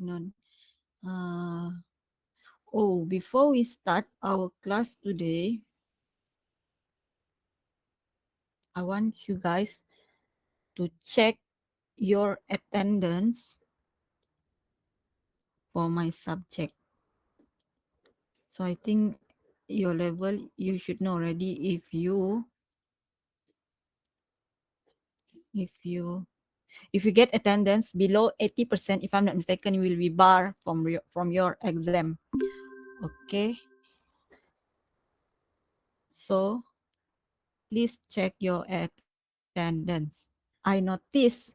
afternoon. Uh, Before we start our class today, I want you guys to check your attendance for my subject. So I think your level you should know already if you get attendance below 80%, if I'm not mistaken, you will be barred from your exam. Okay. So please check your attendance. I notice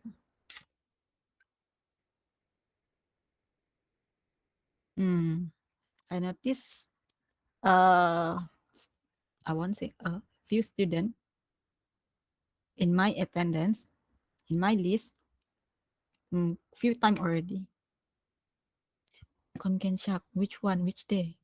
hmm, I notice uh I won't say a few students in my attendance in my list few time already. Shock. Which one? Which day?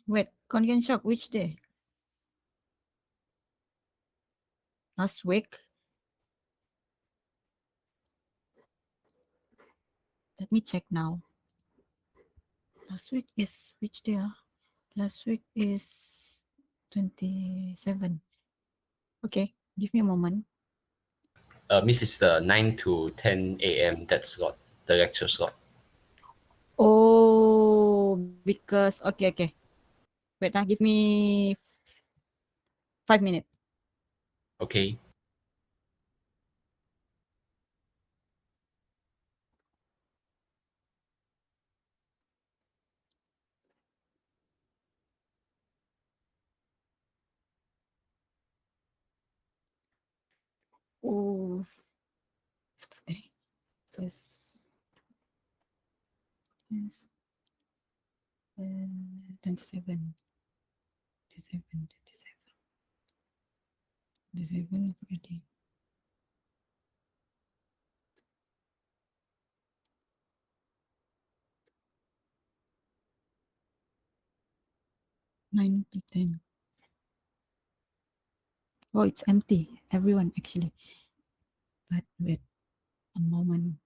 Wait, Shock. Which day? Last week. Let me check now. Last week is which day? Last week is 27. Okay, give me a moment. Miss is the 9 to 10 a.m. that slot, the lecture slot. Oh, because okay. Wait, give me 5 minutes. Okay. Oh, eh, this is 27, 27, 27 already. 9 to 10. Oh, it's empty. Everyone actually. But wait a moment.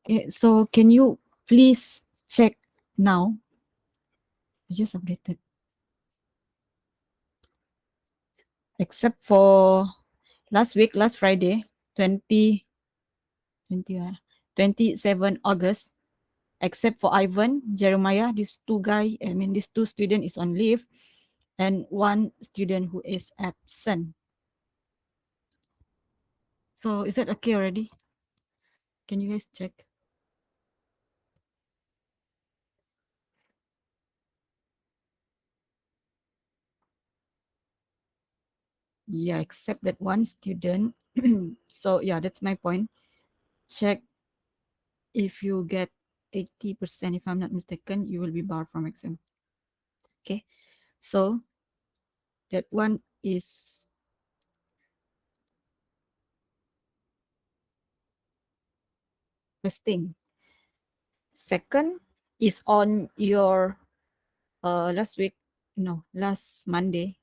Okay, so can you please check now? I just updated. Except for last Friday, 20, 20 27 August, except for Ivan, Jeremiah, these two student is on leave, and one student who is absent. So is that okay already? Can you guys check? Yeah, except that one student. So yeah, that's my point. Check if you get 80%, if I'm not mistaken, you will be barred from exam. Okay. So that one is first thing. Second is on your last Monday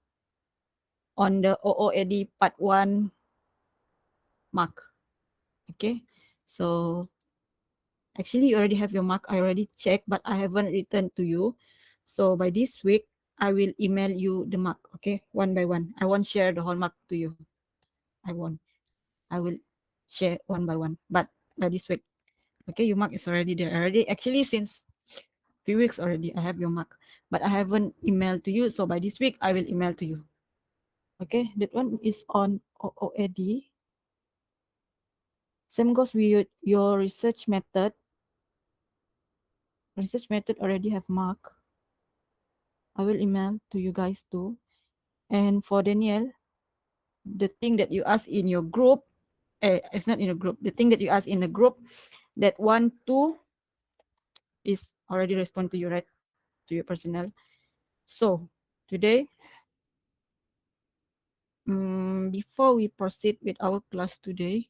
on the OOAD part 1 mark. Okay. So actually you already have your mark. I already checked, but I haven't returned to you. So by this week, I will email you the mark. Okay. One by one. I won't share the whole mark to you. I won't. I will share one by one. But by this week. Okay, your mark is already there. Already actually since few weeks already I have your mark. But I haven't emailed to you. So by this week I will email to you. Okay, that one is on OOAD. Same goes with your research method. Research method already have mark. I will email to you guys too. And for Daniel, the thing that you ask in your group, it's not in a group. The thing that you ask in the group, that one, two is already respond to you, right? To your personnel. So today, before we proceed with our class today,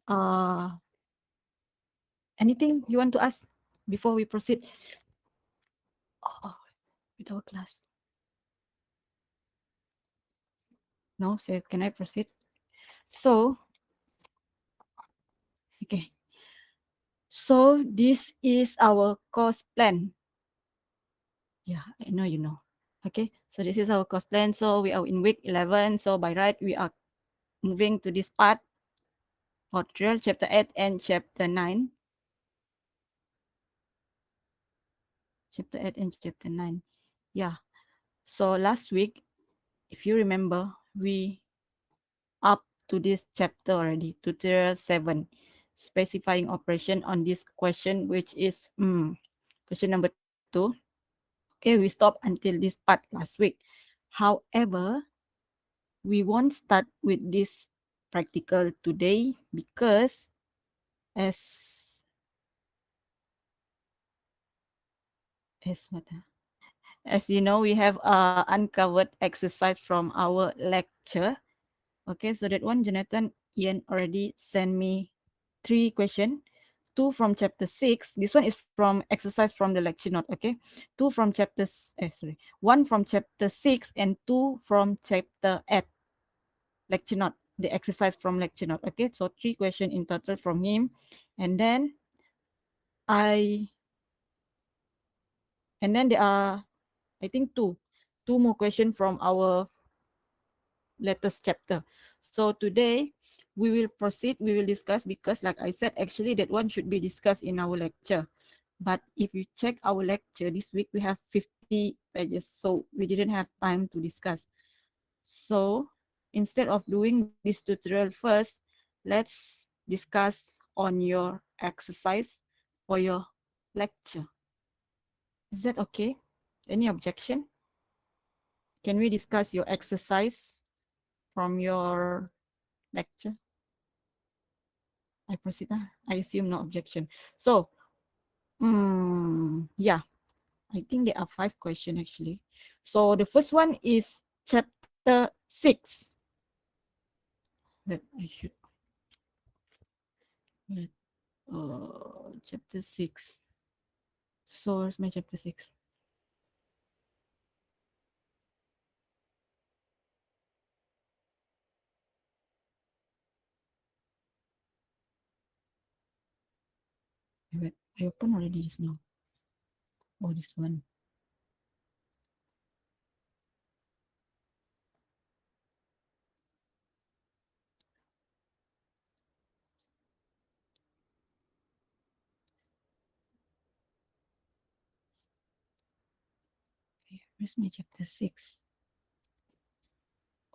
uh, anything you want to ask before we proceed with our class? No, so can I proceed? So, okay. So this is our course plan. Yeah, I know you know. Okay, so this is our course plan. So we are in week 11. So by right, we are moving to this part, tutorial chapter 8 and chapter 9. Chapter 8 and chapter 9. Yeah. So last week, if you remember, we up to this chapter already, tutorial 7, specifying operation on this question, which is question number 2. Okay, we stopped until this part last week. However, we won't start with this practical today because as as what as you know, we have uncovered exercise from our lecture. Okay, so that one, Jonathan, Ian already sent me 3 questions. Two from chapter 6. This one is from exercise from the lecture note. Okay, two from one from chapter 6 and two from chapter 8 lecture note. The exercise from lecture note. Okay, so 3 questions in total from him, and then I and then there are, I think, two more questions from our latest chapter. So today we will proceed, we will discuss, because like I said, actually that one should be discussed in our lecture. But if you check our lecture this week, we have 50 pages, so we didn't have time to discuss. So instead of doing this tutorial first, let's discuss on your exercise for your lecture. Is that okay? Any objection? Can we discuss your exercise from your lecture? I proceed. I assume no objection. So, yeah, I think there are 5 questions actually. So the first one is chapter 6. That I should let chapter 6. So where's my chapter 6? Wait, I opened already just now. Oh, this one. Okay, where's my chapter 6?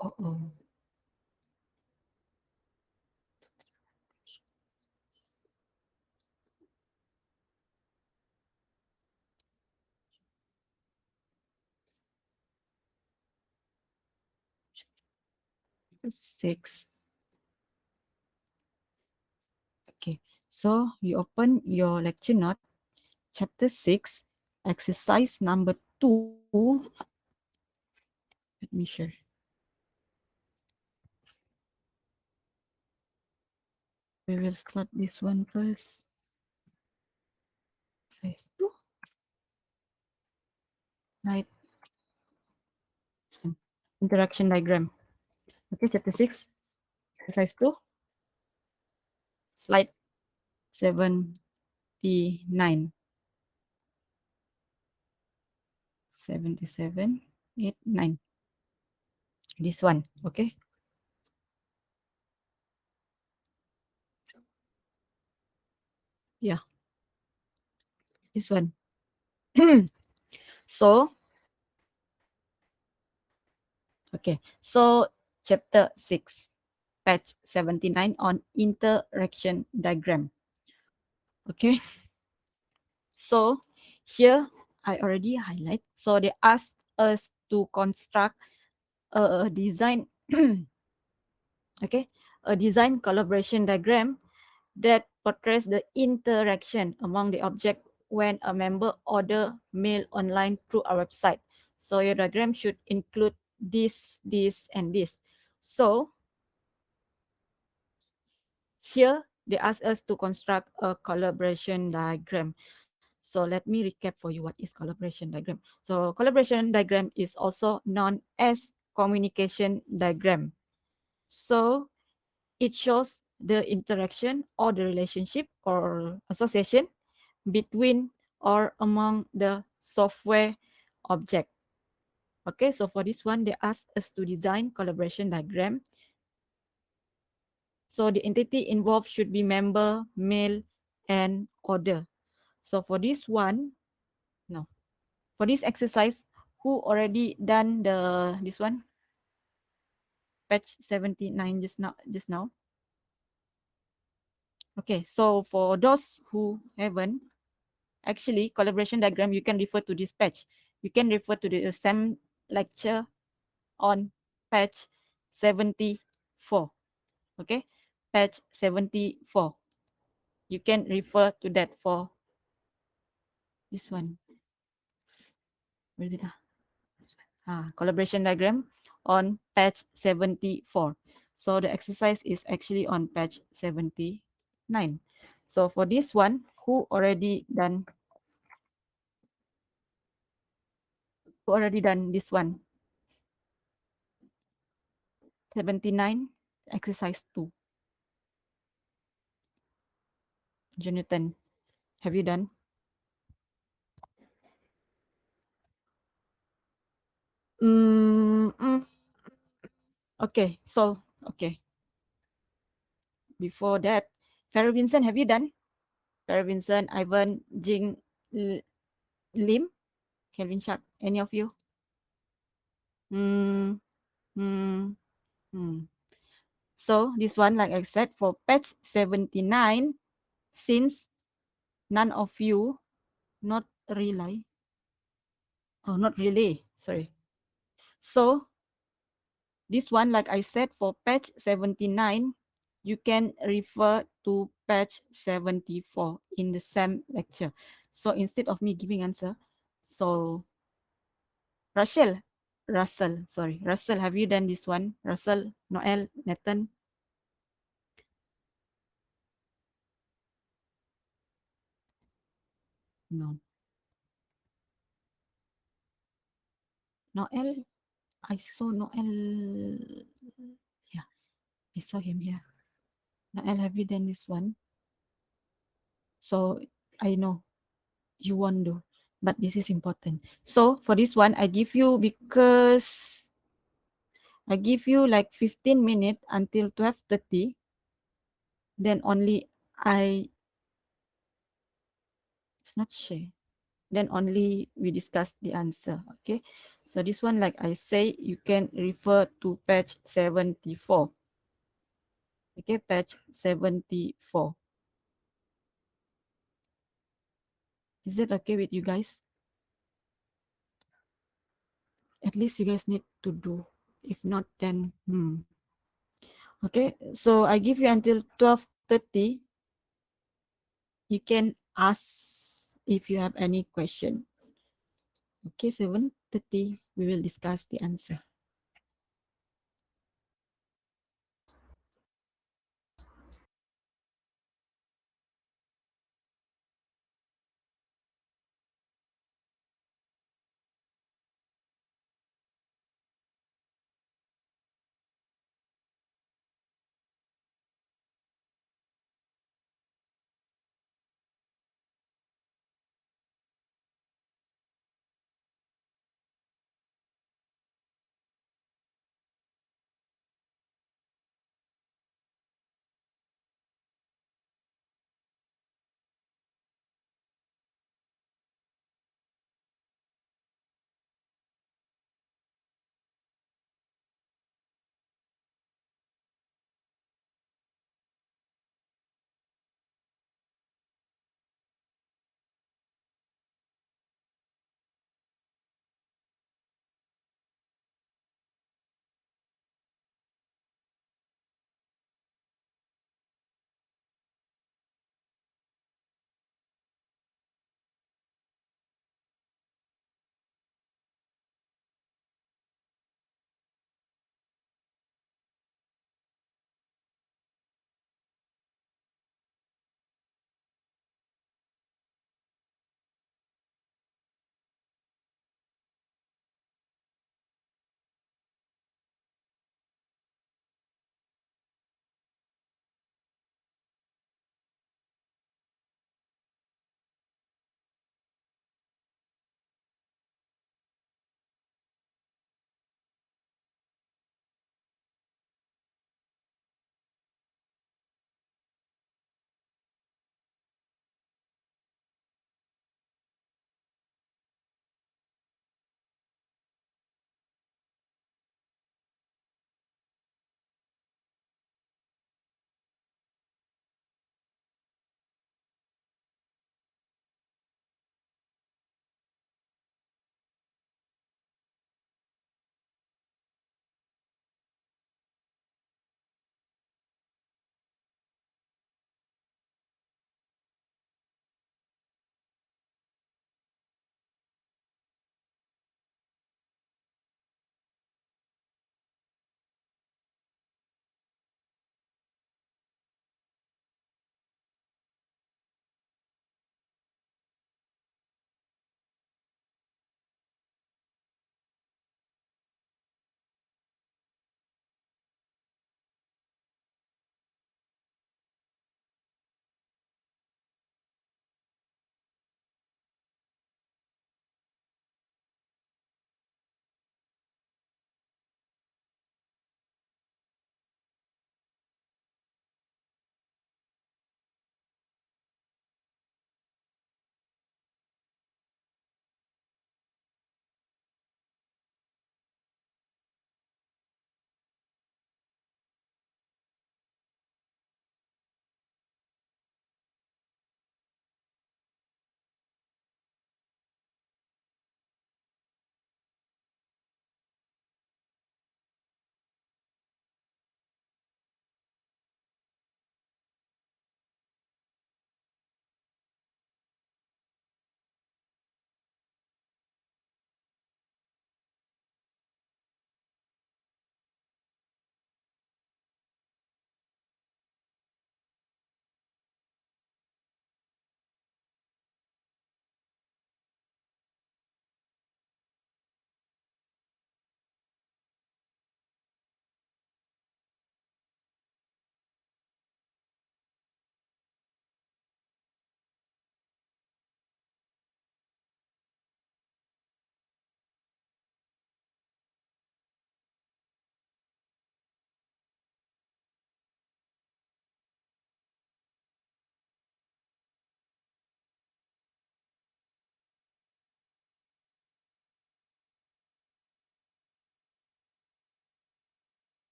Oh. Chapter 6. Okay, so you open your lecture note, chapter 6, exercise number 2. Let me share. We will start this one first. Exercise 2. Right. Interaction diagram. Okay, chapter 6, exercise 2, slide 79. 77, 8, 9. This one, okay? Yeah, this one. So, Okay, so chapter 6, page 79 on interaction diagram. Okay, so here I already highlight. So they asked us to construct a design, okay, a design collaboration diagram that portrays the interaction among the object when a member order mail online through our website. So your diagram should include this, and this. So here they ask us to construct a collaboration diagram. So let me recap for you what is collaboration diagram. So collaboration diagram is also known as communication diagram. So it shows the interaction or the relationship or association between or among the software object. Okay, so for this one, they ask us to design collaboration diagram. So the entity involved should be member, mail, and order. So for this one, no, for this exercise, who already done the this one? Page 79 just now. Okay, so for those who haven't, actually collaboration diagram, you can refer to this page. You can refer to the same lecture on page 74. Okay, page 74. You can refer to that for this one. Where is it? Collaboration diagram on page 74. So the exercise is actually on page 79. So for this one, who already done this one? 79, exercise 2. Jonathan, have you done? Mm, mm, okay, so, okay. Before that, Farah Vincent, have you done? Farah Vincent, Ivan, Jing, Lim, Kelvin Shark, any of you? Hmm, hmm, hmm. So this one, like I said, for page 79, since none of you not rely, oh, not really, sorry. So this one, like I said, for page 79, you can refer to page 74 in the same lecture. So instead of me giving answer, so Russell, have you done this one? Russell, Noel, Nathan? No. Noel, I saw Noel. Yeah, I saw him here. Noel, have you done this one? So I know you won't do, but this is important. So for this one, I give you like 15 minutes until 12:30. Then only it's not share. Then only we discuss the answer. Okay. So this one, like I say, you can refer to page 74. Okay, page 74. Is it okay with you guys? At least you guys need to do. If not, then okay. So I give you until 12:30. You can ask if you have any question. Okay, 7:30 we will discuss the answer.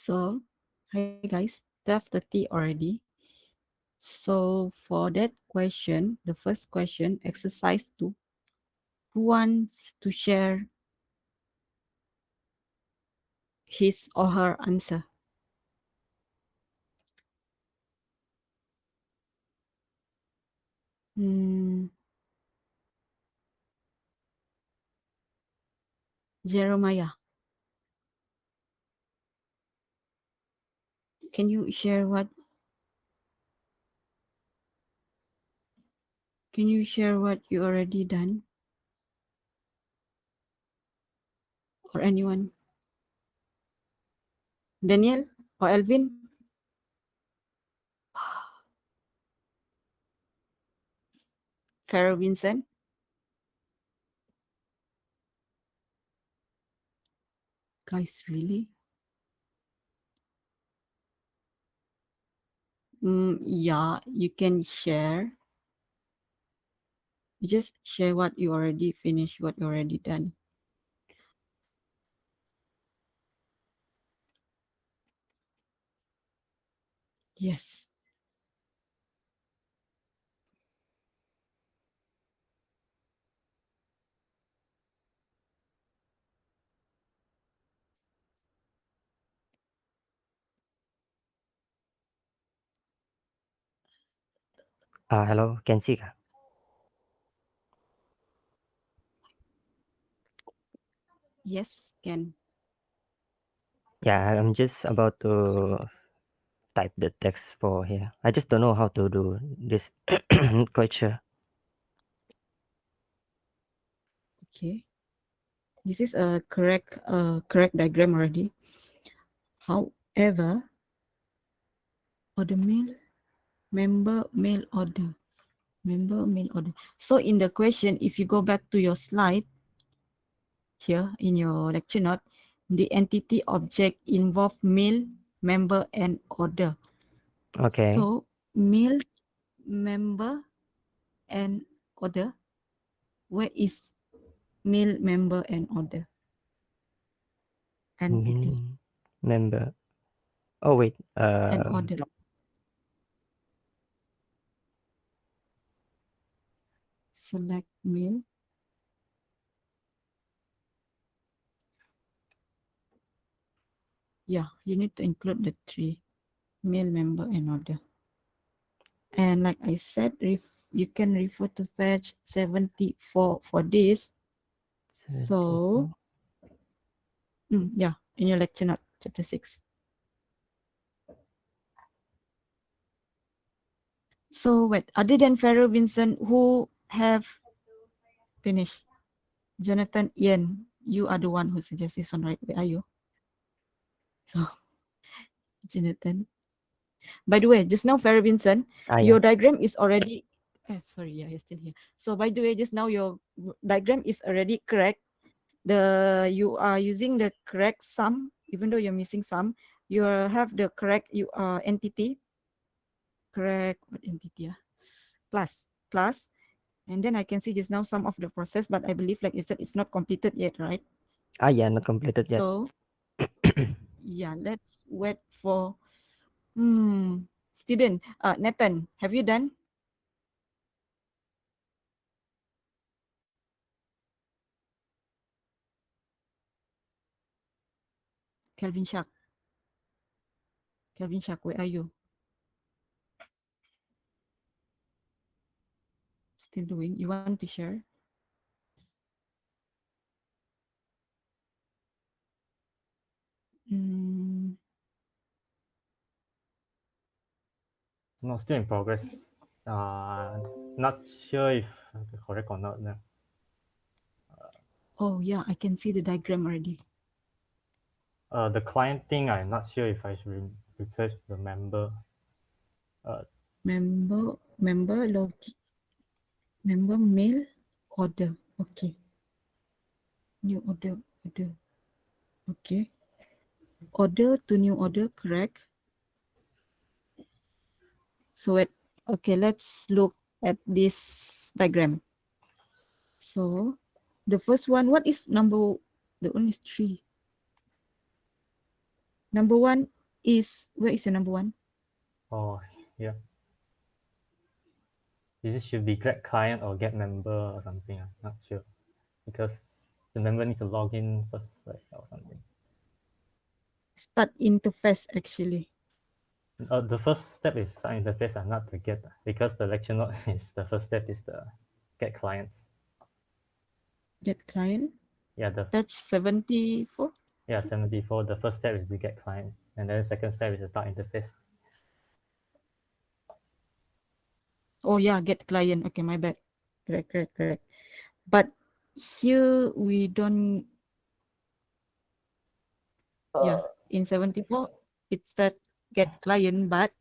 So, hi guys, 12:30 already. So, for that question, the first question, exercise 2, who wants to share his or her answer? Hmm, Jeremiah, can you share what you already done, or anyone? Daniel or Alvin? Farrell Vincent? Guys, really? Yeah, you can share. You just share what you already finished, what you already done. Yes. Hello, can see ka? Yes, can. Yeah, I'm just about to type the text for here. I just don't know how to do this. Not quite sure. Okay. This is a correct diagram already. However, order mail, mail order, member mail order. So in the question, if you go back to your slide here in your lecture note, the entity object involve mail, member, and order. Okay. So mail, member, and order. Where is mail, member, and order entity Mm, member. Oh wait. and order? Select mail. Yeah, you need to include the three: mail, member, and order. And like I said, you can refer to page 74 for this. So, yeah, in your lecture note, chapter 6. So, wait, other than Pharaoh Vincent, who have finished? Jonathan, Ian, you are the one who suggests this one, right? Where are you? So, Jonathan. By the way, just now, Pharaoh Vincent, Yeah. your diagram is already. Sorry, yeah, you're still here. So, by the way, just now your diagram is already correct. You are using the correct sum, even though you're missing some. You have the correct entity, correct what entity? Class. And then I can see just now some of the process, but I believe, like you said, it's not completed yet, right? Yeah, not completed yet. So yeah, let's wait for student. Nathan, have you done? Kelvin Shark. Kelvin Shark, where are you? Still doing? You want to share? Mm, No, still in progress. Not sure if correct or not. oh yeah, I can see the diagram already. The client thing, I'm not sure if I should research the member. Member log, member mail order. Okay. New order. Okay. Order to new order, correct? So okay, let's look at this diagram. So the first one, what is number? The one is 3. Number one is, where is your number one? Oh, yeah. This should be get client or get member or something. I'm not sure because the member needs to log in first, like, or something. Start interface actually. The first step is start interface and not the get, because the lecture note is the first step is the get clients. Get client. Yeah, Page 74. 74. The first step is the get client, and then the second step is the start interface. Oh yeah, get client. Okay, my bad. Correct. But here we don't. Yeah, in 74 it's that get client, but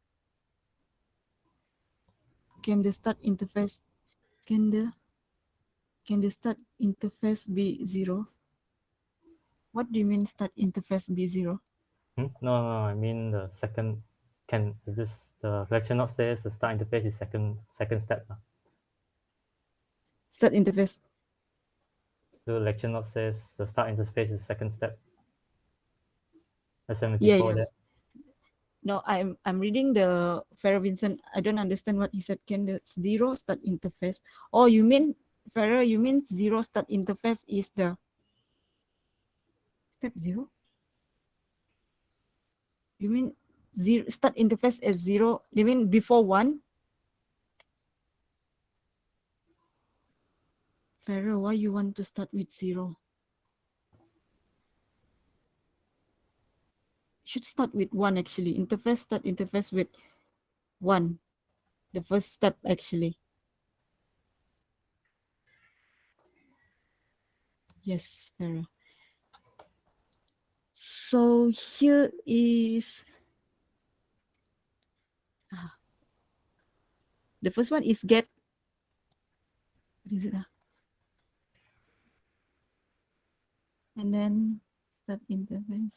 can the start interface can the start interface be 0? What do you mean start interface be 0? No, I mean the second can this the lecture note says the start interface is second step. Start interface. The lecture note says the start interface is second step. The Yeah, 74 yeah. there. No, I'm reading the Farah Vincent. I don't understand what he said. Can the 0 start interface? Oh, you mean Farah? You mean 0 start interface is the step 0? You mean 0 start interface as 0? You mean before 1? Farah, why you want to start with 0? Should start with 1 actually. Interface start interface with 1. The first step actually. Yes, Farah. So here is the first one is get. What is it? And then start interface.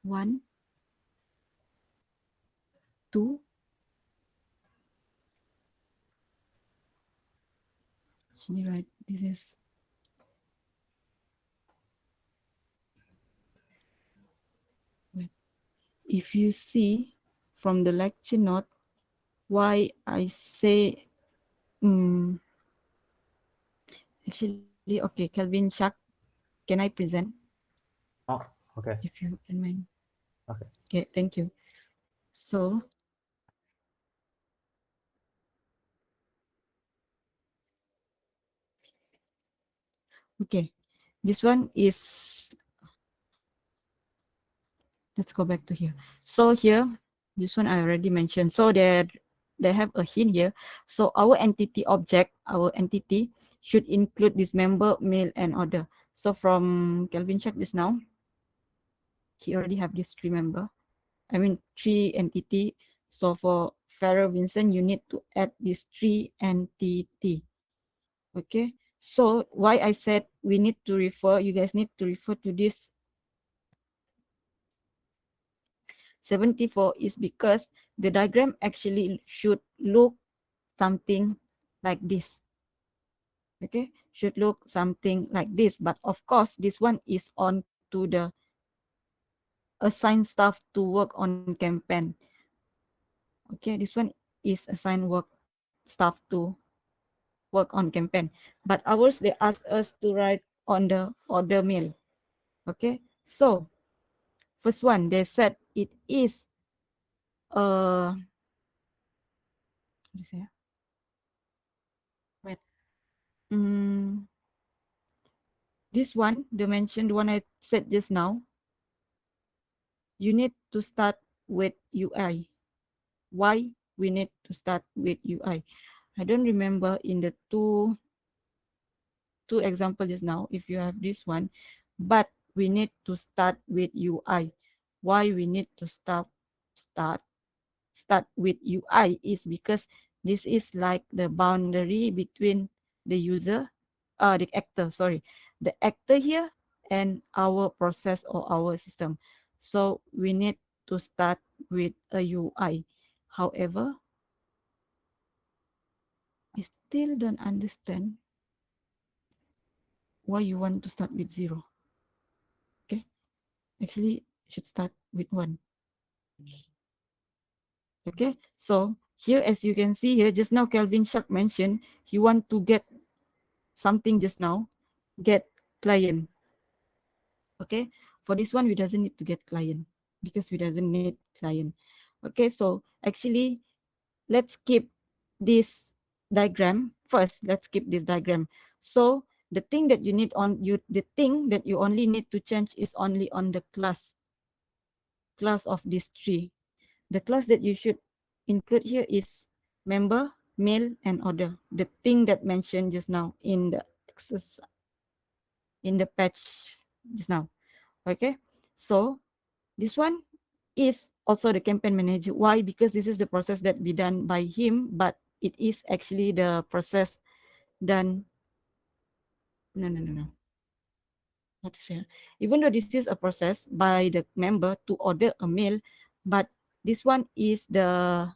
One, two. Actually, right. This is wait. If you see from the lecture note, why I say actually okay, Kelvin Shak, can I present? Oh, okay. If you don't mind. Okay. Okay, thank you. So okay, this one is, let's go back to here. So here, this one I already mentioned. So they have a hint here. So our entity object, our entity should include this member, mail, and order. So from Kelvin check this now. He already have this three member. I mean three entity. So for Farrell Vincent, you need to add this three entity. Okay. So why I said we need to refer, you guys need to refer to this 74 is because the diagram actually should look something like this. Okay, should look something like this. But of course, this one is on to the assigned staff to work on campaign. Okay, this one is assigned work staff to work on campaign. But ours, they ask us to write on the order mail. Okay, so first one, they said it is what do you say? Wait. This one, the mentioned one I said just now, you need to start with UI. Why we need to start with UI? I don't remember in the two example just now if you have this one, but we need to start with UI. Why we need to start with UI is because this is like the boundary between the user, the actor, sorry, the actor here and our process or our system. So we need to start with a UI. However, I still don't understand. why you want to start with 0? Okay, actually should start with 1. Okay, so here as you can see here, just now Kelvin Shark mentioned he want to get something just now, get client. Okay, for this one we doesn't need to get client because we doesn't need client. Okay, so actually let's keep this diagram first. Let's keep this diagram. So the thing that you need on you, the thing that you only need to change is only on the class of this tree. The class that you should include here is member, mail, and order. The thing that mentioned just now in the exercise, in the patch just now. Okay, so this one is also the campaign manager. Why? Because this is the process that be done by him, but it is actually the process done. No, no, no, no. Not fair. Even though this is a process by the member to order a mail, but this one is the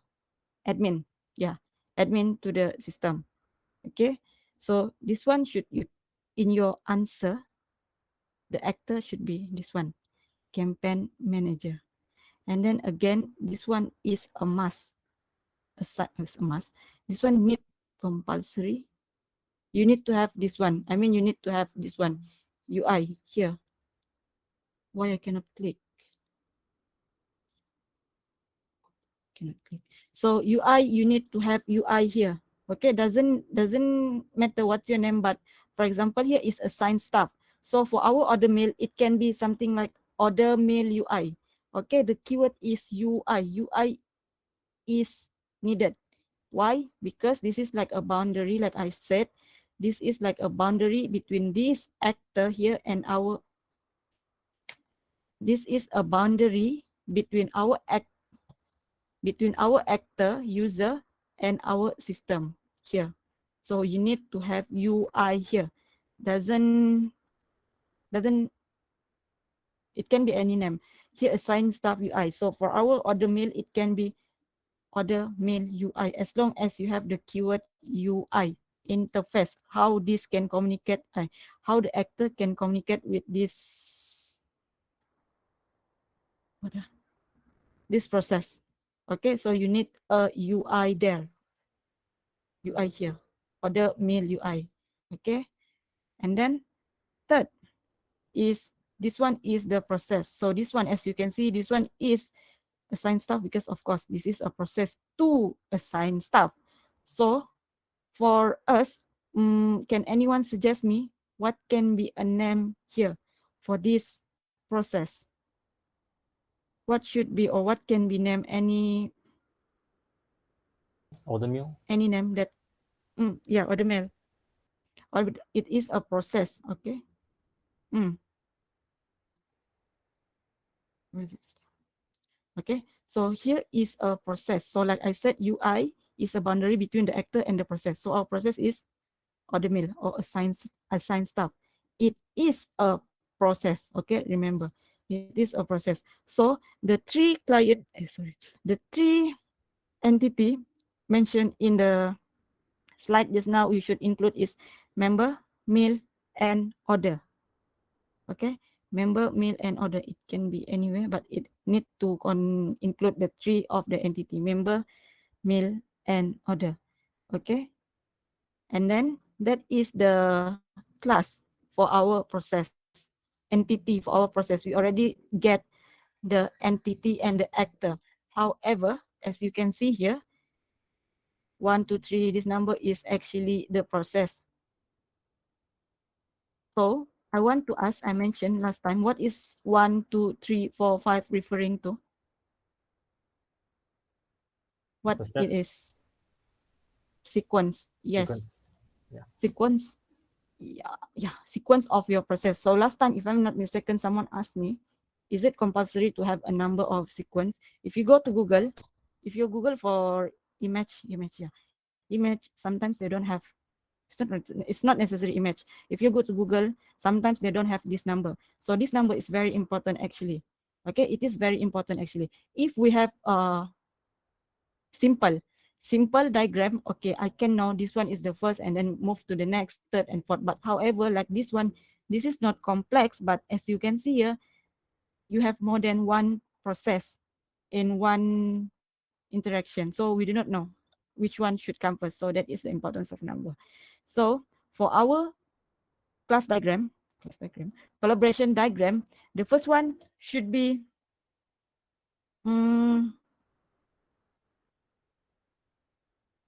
admin. Yeah, admin to the system. Okay, so this one should you in your answer, the actor should be this one, campaign manager. And then again, this one is a must. A must. This one need compulsory. You need to have this one. I mean, you need to have this one. UI here. Why I cannot click? Cannot click. So UI, you need to have UI here. Okay, doesn't matter what's your name, but for example, here is assigned staff. So for our order mail, it can be something like order mail UI. Okay, the keyword is UI. UI is needed. Why? Because this is like a boundary, like I said, this is like a boundary between this actor here and our, this is a boundary between our actor, user, and our system here. So you need to have UI here. Doesn't, it can be any name. Here assign staff UI. So for our order mail, it can be order mail UI as long as you have the keyword UI interface, how this can communicate, how the actor can communicate with this, this process. Okay, so you need a UI there, UI here, order mail UI. Okay, and then third is this one is the process. So this one, as you can see, this one is assign staff because of course this is a process to assign staff. So for us, can anyone suggest me what can be a name here for this process? What should be or what can be named Order mail. any name that yeah, order mail. Or it is a process, okay? Where is it? Okay, so here is a process. So like I said, UI is a boundary between the actor and the process. So our process is order mail or assign stuff. It is a process. Okay, remember, it is a process. So the three client, the three entity mentioned in the slide just now, you should include is member, mail, and order. Okay, member, mail, and order. It can be anywhere, but it need to include the three of the entity: member, mail, and order. Okay, and then that is the class for our process, entity for our process. We already get the entity and the actor. However, as you can see here, 1, 2, 3, this number is actually the process. So I want to ask, I mentioned last time, what is 1, 2, 3, 4, 5 referring to? What it is? Sequence. Yes. Sequence. Yeah. Sequence. Yeah, sequence of your process. So last time, if I'm not mistaken, someone asked me, is it compulsory to have a number of sequence? If you go to Google, if you Google for image, sometimes they don't have, it's not necessary image. If you go to Google, sometimes they don't have this number. So this number is very important actually. Okay, it is very important actually. If we have simple simple diagram, okay, I can know this one is the first and then move to the next, third and fourth. But however, like this one, this is not complex, but as you can see here, you have more than one process in one interaction. So we do not know which one should come first. So that is the importance of number. So for our class diagram, collaboration diagram, the first one should be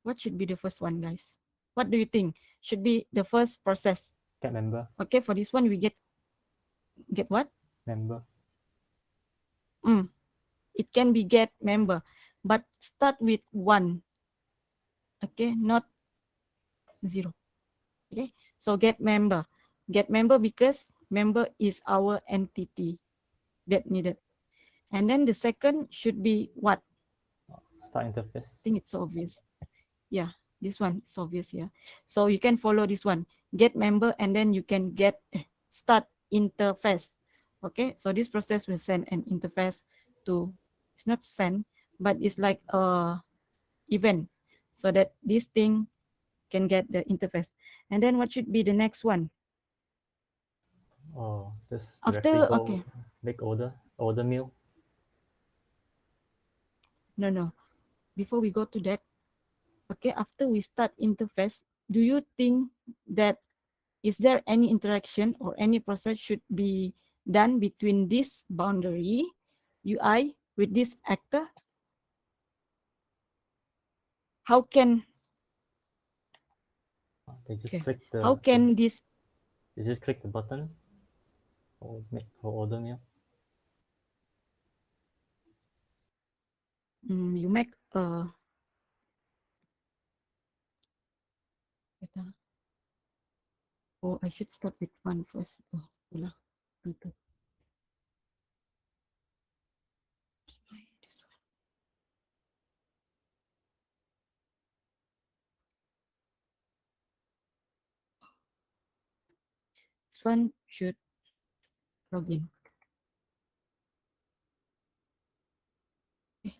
what should be the first one, guys? What do you think should be the first process? Get member. Okay, for this one we get what? Member. It can be get member, but start with 1. Okay, not 0. Okay, so get member because member is our entity that needed. And then the second should be what? Start interface. I think it's obvious. Yeah, this one is obvious here. So you can follow this one. Get member and then you can get start interface. Okay, so this process will send an interface to, it's not send, but it's like a event so that this thing can get the interface. And then what should be the next one? Oh, just After, directly go okay. make order meal. No. Before we go to that, okay, after we start interface, do you think that is there any interaction or any process should be done between this boundary UI with this actor? How can They just okay, click the how can this they just click the button or make or order meal. you make a oh, I should start with 1 first. Oh, itulah. Two. This one should log in. Okay.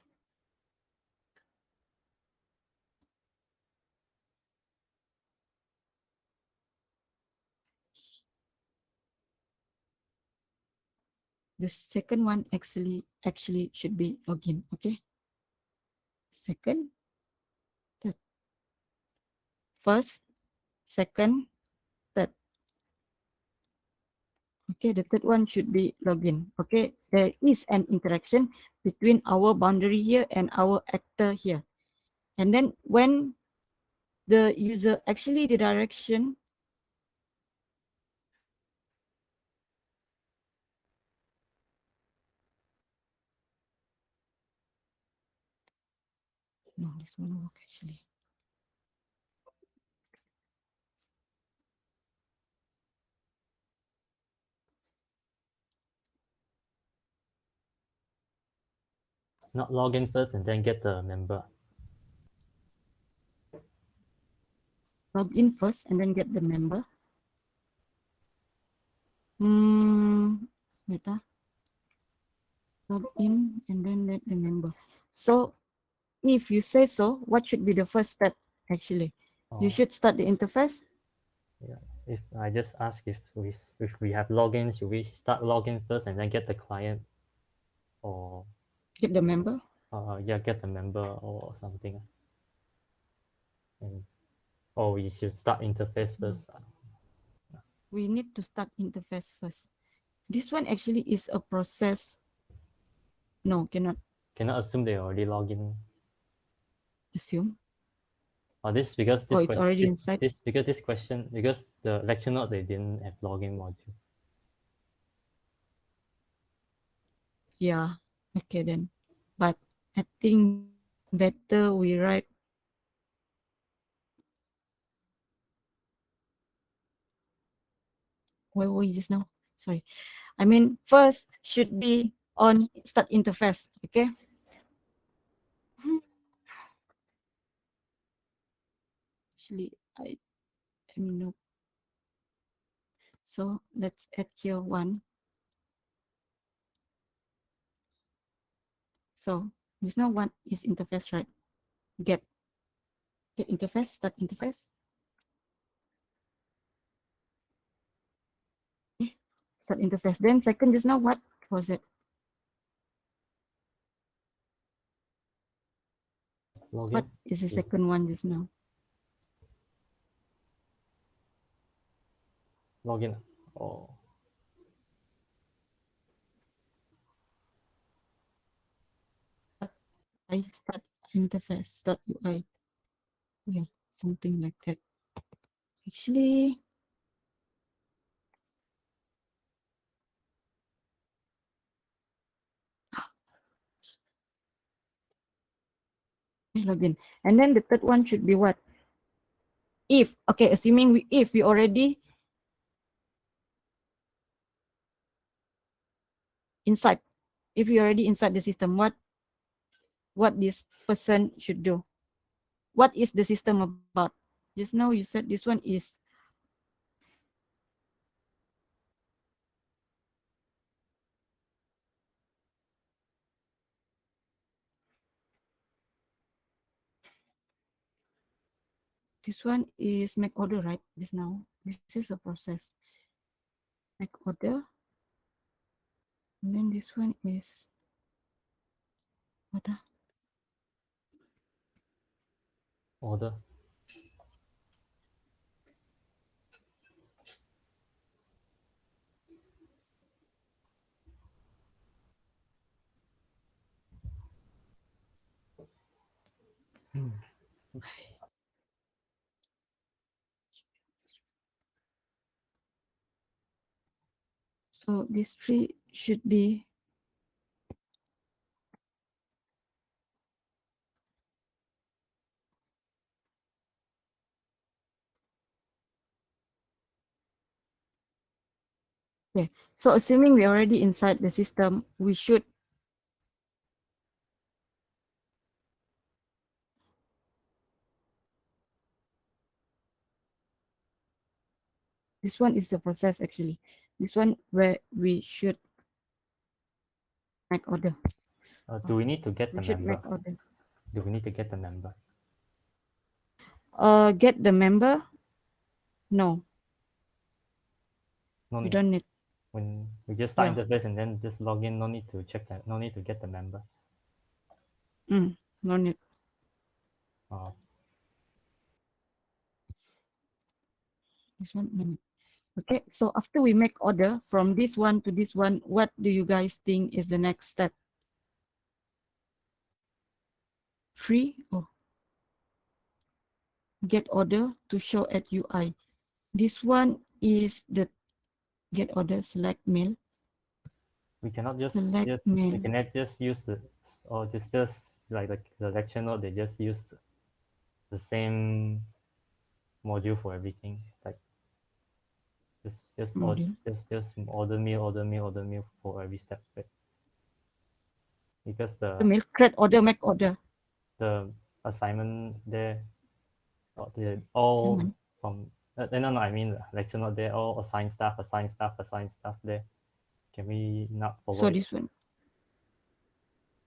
The second one actually should be login. Okay. Second, third. First, second, third. Okay, the third one should be login. Okay, there is an interaction between our boundary here and our actor here. And then when the user actually the direction, no, this one will work actually. Not log in first and then get the member. Log in first and then get the member. Wait. Log in and then let the member. So if you say so, what should be the first step actually? You should start the interface. Yeah. If I just ask if we have login, should we start login first and then get the client, or Get the member. yeah, get the member or something, and we should start interface first. We need to start interface first. This one actually is a process. No, cannot Cannot assume they already log in. assume. This because this It's already question inside. because the lecture note they didn't have login module. Yeah. Okay then. But I think better we write where were we just now? Sorry. I mean first should be on start interface. Okay. Actually I am no. So let's add here 1. So this now 1 is interface, right? Get. Okay, interface, start interface. Okay, start interface. Then second just now, what was it? Login. What is the second one just now? Login. Oh, I start interface, start UI. Yeah, something like that. Actually, login. And then the third one should be what? If, okay, assuming if we already inside, if we already inside the system, what this person should do? What is the system about? Just now you said this one is this one is make order, right? This now, this is a process. Make order. And then this one is what? order. So this tree should be okay. So assuming we're already inside the system, we should this one is the process actually. This one where we should make order. Do we need to get We the should member? make order. Do we need to get the member? Get the member. No, No we need. don't need. When we just start Yeah. interface and then just log in, no need to check that. No need to get the member. No need. Oh, This one, no need. Okay, so after we make order from this one to this one, what do you guys think is the next step? Free or get order to show at UI. This one is the get order select mail. we cannot just Select we mail. cannot just use the or just like the lecture note. They just use the same module for everything. Like Module. just order meal for every step. Right? Because The mail create order, make order. the assignment there, they're all Assignment. from no, I mean lecture note there, all assigned stuff there. Can we not follow So it? this one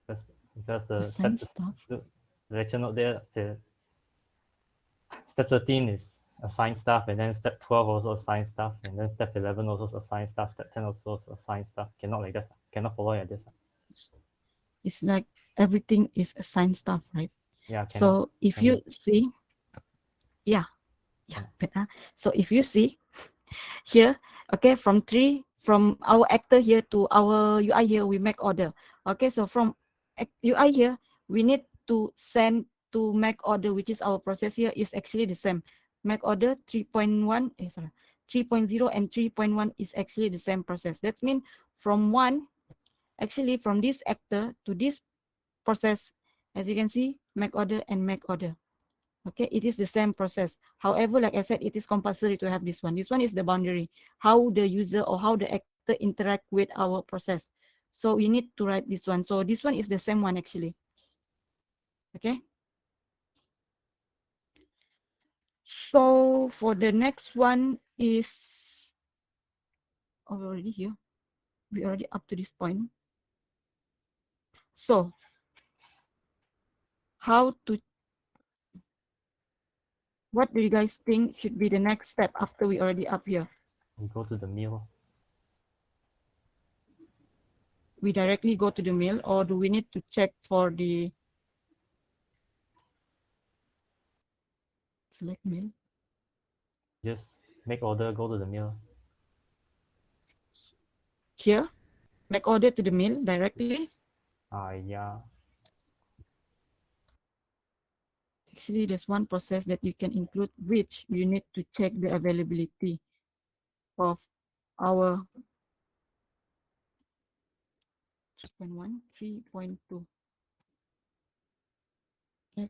Because the assign stuff. the lecture note there said step 13 is assign stuff, and then step 12 also assign stuff, and then step 11 also assign stuff, step 10 also assign stuff. Cannot like this. Cannot follow like this. It's like everything is assigned stuff, right? Yeah, So if you see, yeah, better. So if you see here, okay, from our actor here to our UI here, we make order. Okay, so from UI here, we need to send to make order, which is our process here is actually the same. Make order 3.1, 3.0 and 3.1 is actually the same process. That means from actually from this actor to this process, as you can see, make order and make order. Okay, it is the same process. However, like I said, it is compulsory to have this one. This one is the boundary, how the user or how the actor interact with our process. So we need to write this one. So this one is the same one actually. Okay. So for the next one is already here. We already up to this point. So how to What do you guys think should be the next step after we already up here? We go to the meal. We directly go to the meal, or do we need to check for the select meal? Just make order, go to the meal. Here, make order to the meal directly. Yeah. Actually, there's one process that you can include, which you need to check the availability of our 3.1, 3.2. Okay.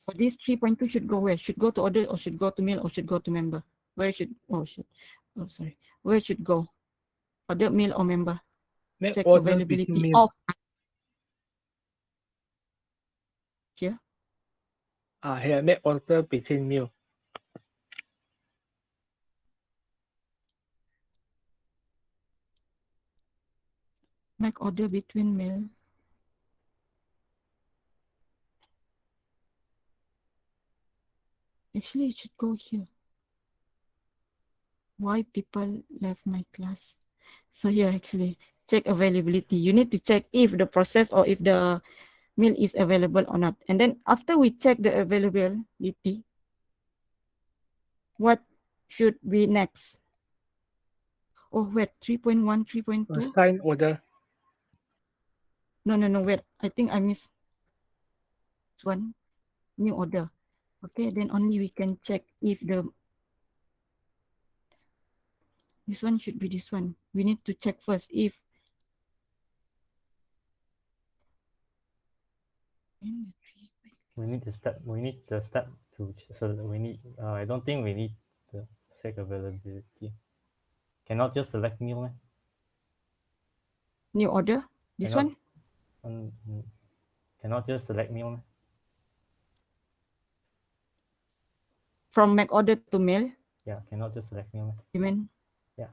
So this 3.2 should go where? Should go to order, or should go to meal, or should go to member? Where should, sorry. Where should go? Order, meal, or member? Make Check order availability between meal. of here. Here, make order between meal. Make order between meal. Actually, it should go here. Why people left my class? So here, actually, check availability. You need to check if the process or if the meal is available or not. And then after we check the availability, what should be next? Oh, wait, 3.1, 3.2? Assign order. No, wait. I think I missed one. New order. Okay, then only we can check if this one should be this one. We need to check first if We need the step. We need the step to. So we need. I don't think we need the check availability. Cannot just select meal. new order. This Cannot, one. Cannot just select meal. From make order to mail. Yeah, cannot just select meal. You mean? Yeah.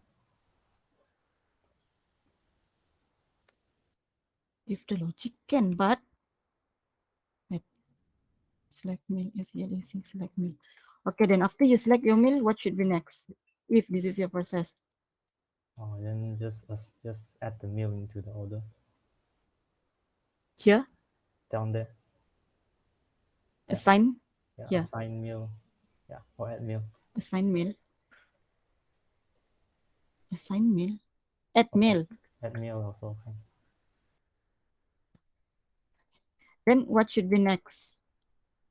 If the logic can, but wait. Select meal, SELAC, select meal. Okay, then after you select your meal, what should be next? If this is your process. Then just add the meal into the order Here, down there. Yeah. assign. Yeah, Here, assign meal. Yeah, or add meal. assign meal. Assign meal. Add meal. Add meal also. Okay. Then what should be next?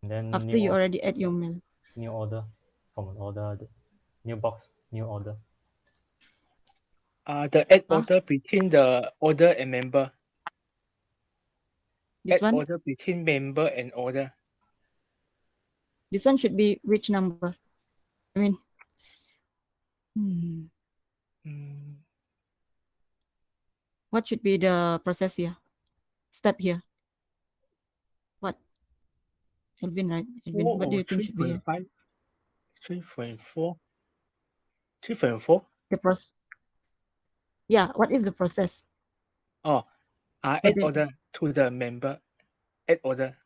And then After you already add your meal. new order from an order, new box, new order. The add order between the order and member. This Add one? order between member and order. This one should be which number? I mean, what should be the process here? Step here. What? Elvin, right? Elvin, what do you think should be here? 3.4. 3.4. The process. Yeah, what is the process? Add order to the member. Add order.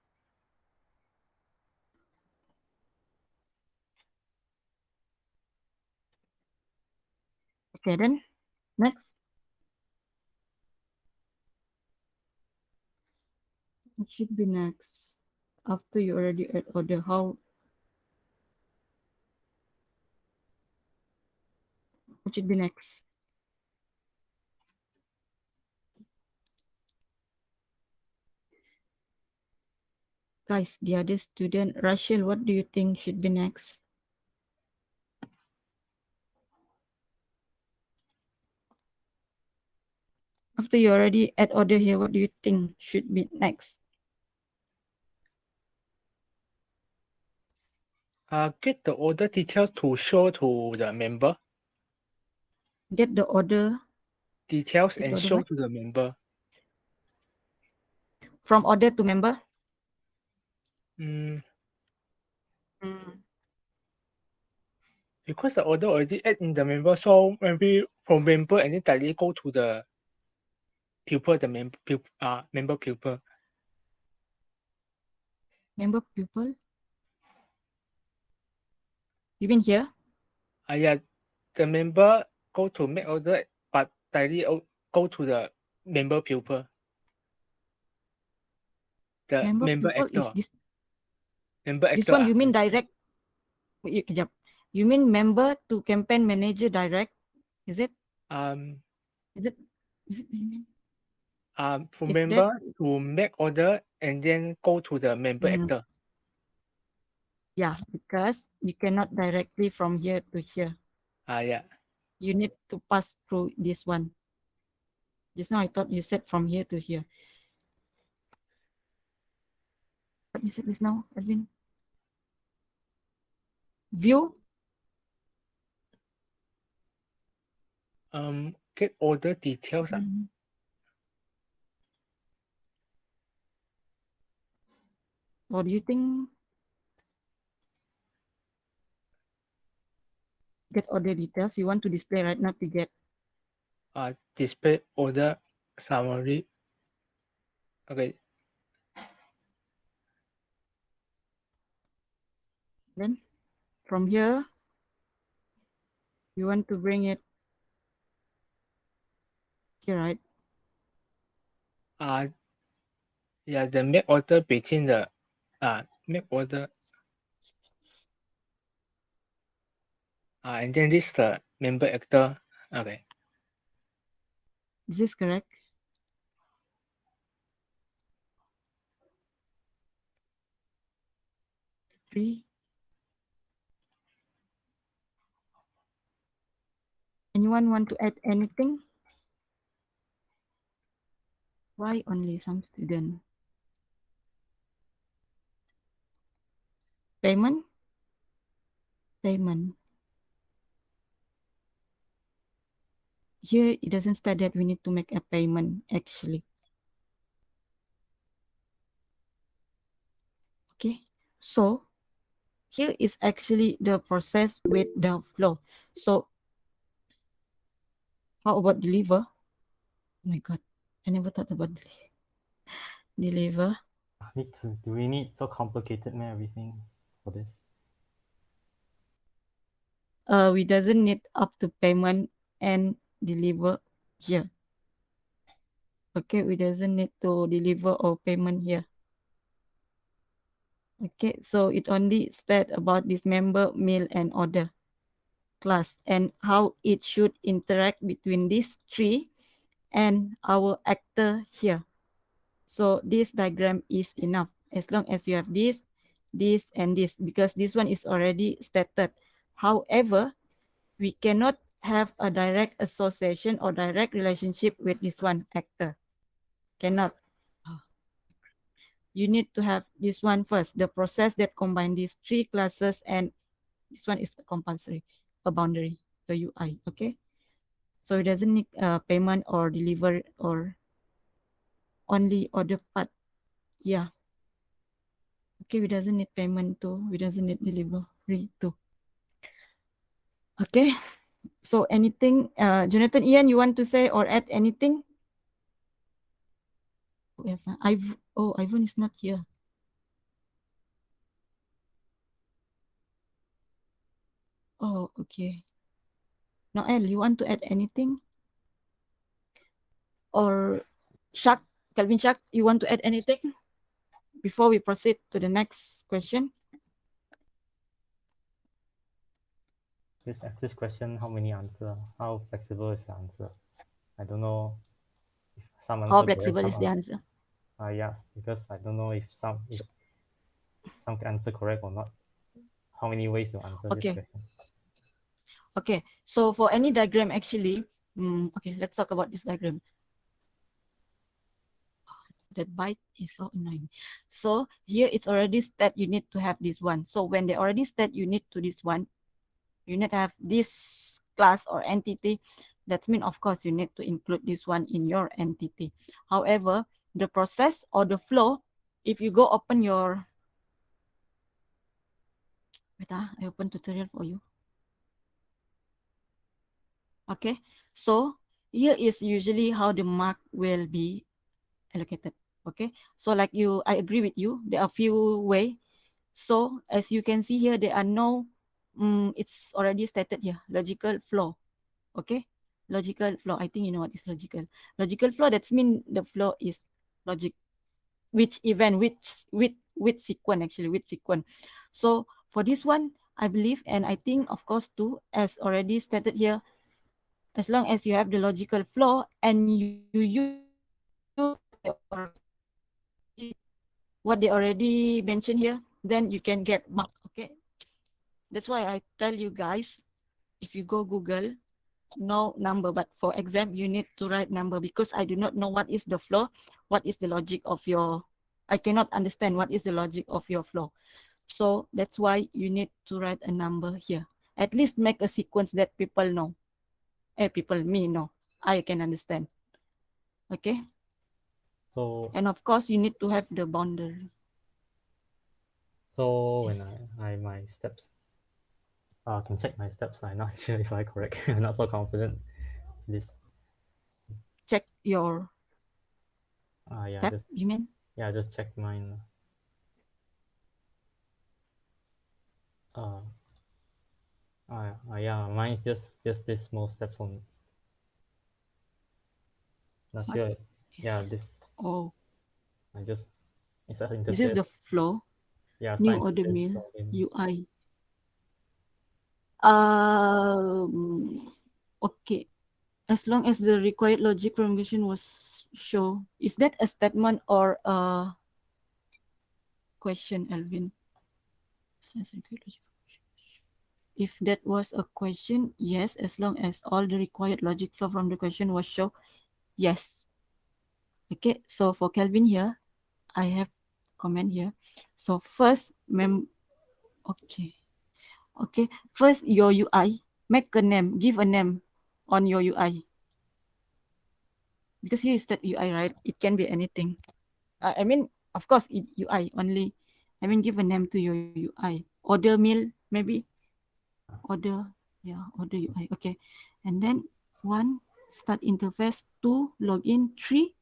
Okay, then next. It should be next. After you already add order, how? What should be next? Guys, the other student, Rachel, what do you think should be next? After you already add order here, what do you think should be next? Get the order details to show to the member. Get the order Details Get and order show what? to the member. from order to member? Mm, Mm. because the order already add in the member, so maybe from member and then directly go to the pupil, the member pupil. Member pupil? You mean here? Yeah, the member go to make order, but directly go to the member pupil. The Member member pupil is actor. this. Member This actor. one you mean direct? Wait, kejap. You mean member to campaign manager direct? Is it? Is it? Is it? You mean? For If member to make order and then go to the member actor. Yeah, because you cannot directly from here to here. Yeah. You need to pass through this one. Just now I thought you said from here to here. What you said just now, Edwin? View? Get order details. Or do you think get order details? You want to display right now to get Display order summary. Okay. then from here you want to bring it here, right? Yeah, the make order between the make order. And then this the member actor. Okay. Is this correct? Three. Anyone want to add anything? Why only some student? Payment? Payment. Here it doesn't state that we need to make a payment actually. Okay, so here is actually the process with the flow. So how about deliver? Oh my god, I never thought about deliver. Do we need so complicated everything for this? We doesn't need up to payment and deliver here. Okay, we doesn't need to deliver or payment here. Okay, so it only state about this member, mail, and order class and how it should interact between these three and our actor here. So this diagram is enough as long as you have this, this, and this, because this one is already stated. However, we cannot have a direct association or direct relationship with this one actor. Cannot. You need to have this one first, the process that combine these three classes, and this one is compulsory, a boundary, the UI, okay? So it doesn't need payment or deliver or only order part. Yeah. Okay, we doesn't need payment too. We doesn't need delivery too. Okay. So anything, Jonathan, Ian, you want to say or add anything? Oh, yes, Ivan is not here. Oh, okay. Noel, you want to add anything? Or Shak, Calvin Shak, you want to add anything before we proceed to the next question? This question, how many answer? How flexible is the answer? I don't know. If some answer How correct, flexible is the answer? Yes, because I don't know if some answer correct or not. How many ways to answer this question? Okay, so for any diagram actually, okay, let's talk about this diagram. That byte is so annoying. So here it's already state you need to have this one. So when they already state you need to this one, you need to have this class or entity. That means of course you need to include this one in your entity. However, the process or the flow, if you go open your, wait, I open tutorial for you. Okay, so here is usually how the mark will be allocated. Okay, so like I agree with you, there are few way. So as you can see here, there are no, it's already stated here, logical flow. Okay, logical flow. I think you know what is logical. Logical flow, that's mean the flow is logic. Which event, which sequence actually, which sequence. So for this one, I believe, and I think of course too, as already stated here, as long as you have the logical flow and you use what they already mentioned here, then you can get marks. Okay, that's why I tell you guys, if you go Google, no number, but for exam you need to write number, because I do not know what is the flow, what is the logic of your, I cannot understand what is the logic of your flow. So that's why you need to write a number here. At least make a sequence that people know. People, me know. I can understand. Okay. So And of course, you need to have the boundary. when Yes. I my steps, I can check my steps. I'm not sure if I correct. I'm not so confident. This Check your yeah, step, just you mean? just check mine. Uh, yeah, mine's just this small steps on. Not What sure. is, Yeah, this oh, I just it's an this is the interface. flow. Yeah, New start order interface mill, login. UI. Okay. As long as the required logic function was show, is that a statement or a question, Alvin? If that was a question, yes, as long as all the required logic flow from the question was shown, yes. Okay, so for Kelvin here, I have comment here. So first, okay, okay. First, your UI, make a name, give a name on your UI. Because here is that UI, right? It can be anything. I mean, of course, UI only. I mean, give a name to your UI. Order mill, maybe. Order, yeah, order UI. Okay. And then 1, start interface. 2, login. 3,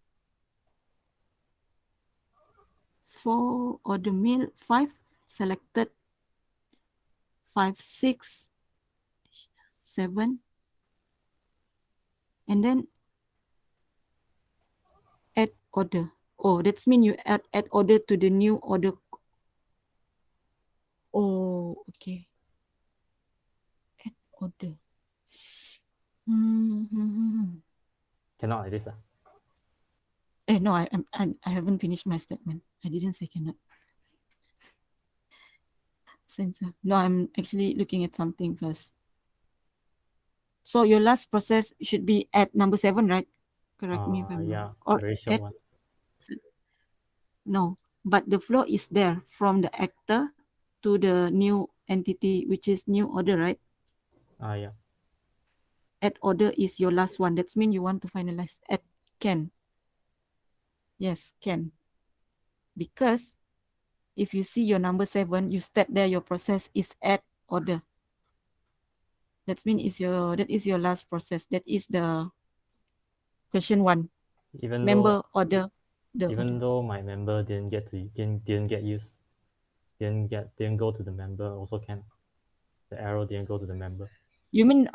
4, order mill. 5, selected. 5, 6, 7. And then add order. Oh, that's mean you add order to the new order. Oh, okay. Add order. Cannot like this. No, I haven't finished my statement. I didn't say cannot. Sensor. No, I'm actually looking at something first. So your last process should be at number 7, right? Correct me if I'm Yeah, wrong. Or very short at, one. no, but the flow is there from the actor to the new entity, which is new order, right? Yeah. Add order is your last one. That's mean you want to finalize at can. Yes, can. Because if you see your number 7, you state there your process is add order. That means that is your last process. That is the question 1. Even Member order the even order. though my member didn't get to didn't get used, didn't go to the member, also can. The arrow didn't go to the member. You mean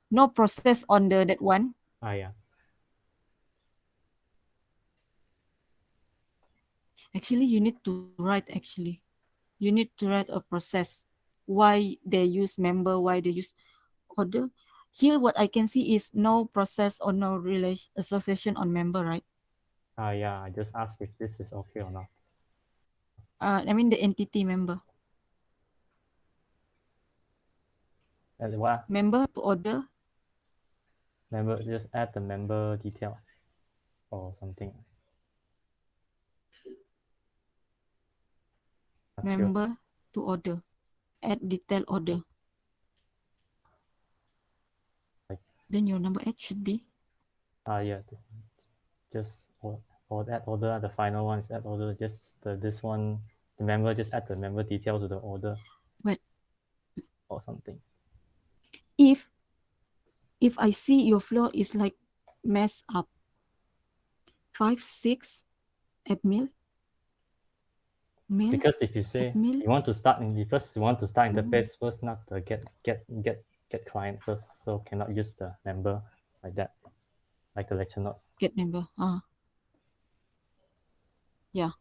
no process on that one? Yeah. Actually, you need to write actually. You need to write a process. Why they use member, why they use order. Here what I can see is no process or no relation association on member, right? Yeah. I just asked if this is okay or not. I mean the entity member. And what? Member to order. Member, just add the member detail or something. Not sure. Member to order. Add detail order. Like, Then your number 8 should be yeah. Just or add order. The final one is add order. Just this one, the member just add the member detail to the order. Wait. Or something. If I see your flow is like messed up, 5, 6 at mill. Because if you say you want to start in the first, you want to start interface first, not the get client first, so cannot use the member like that, like the lecture note. Get member. Yeah.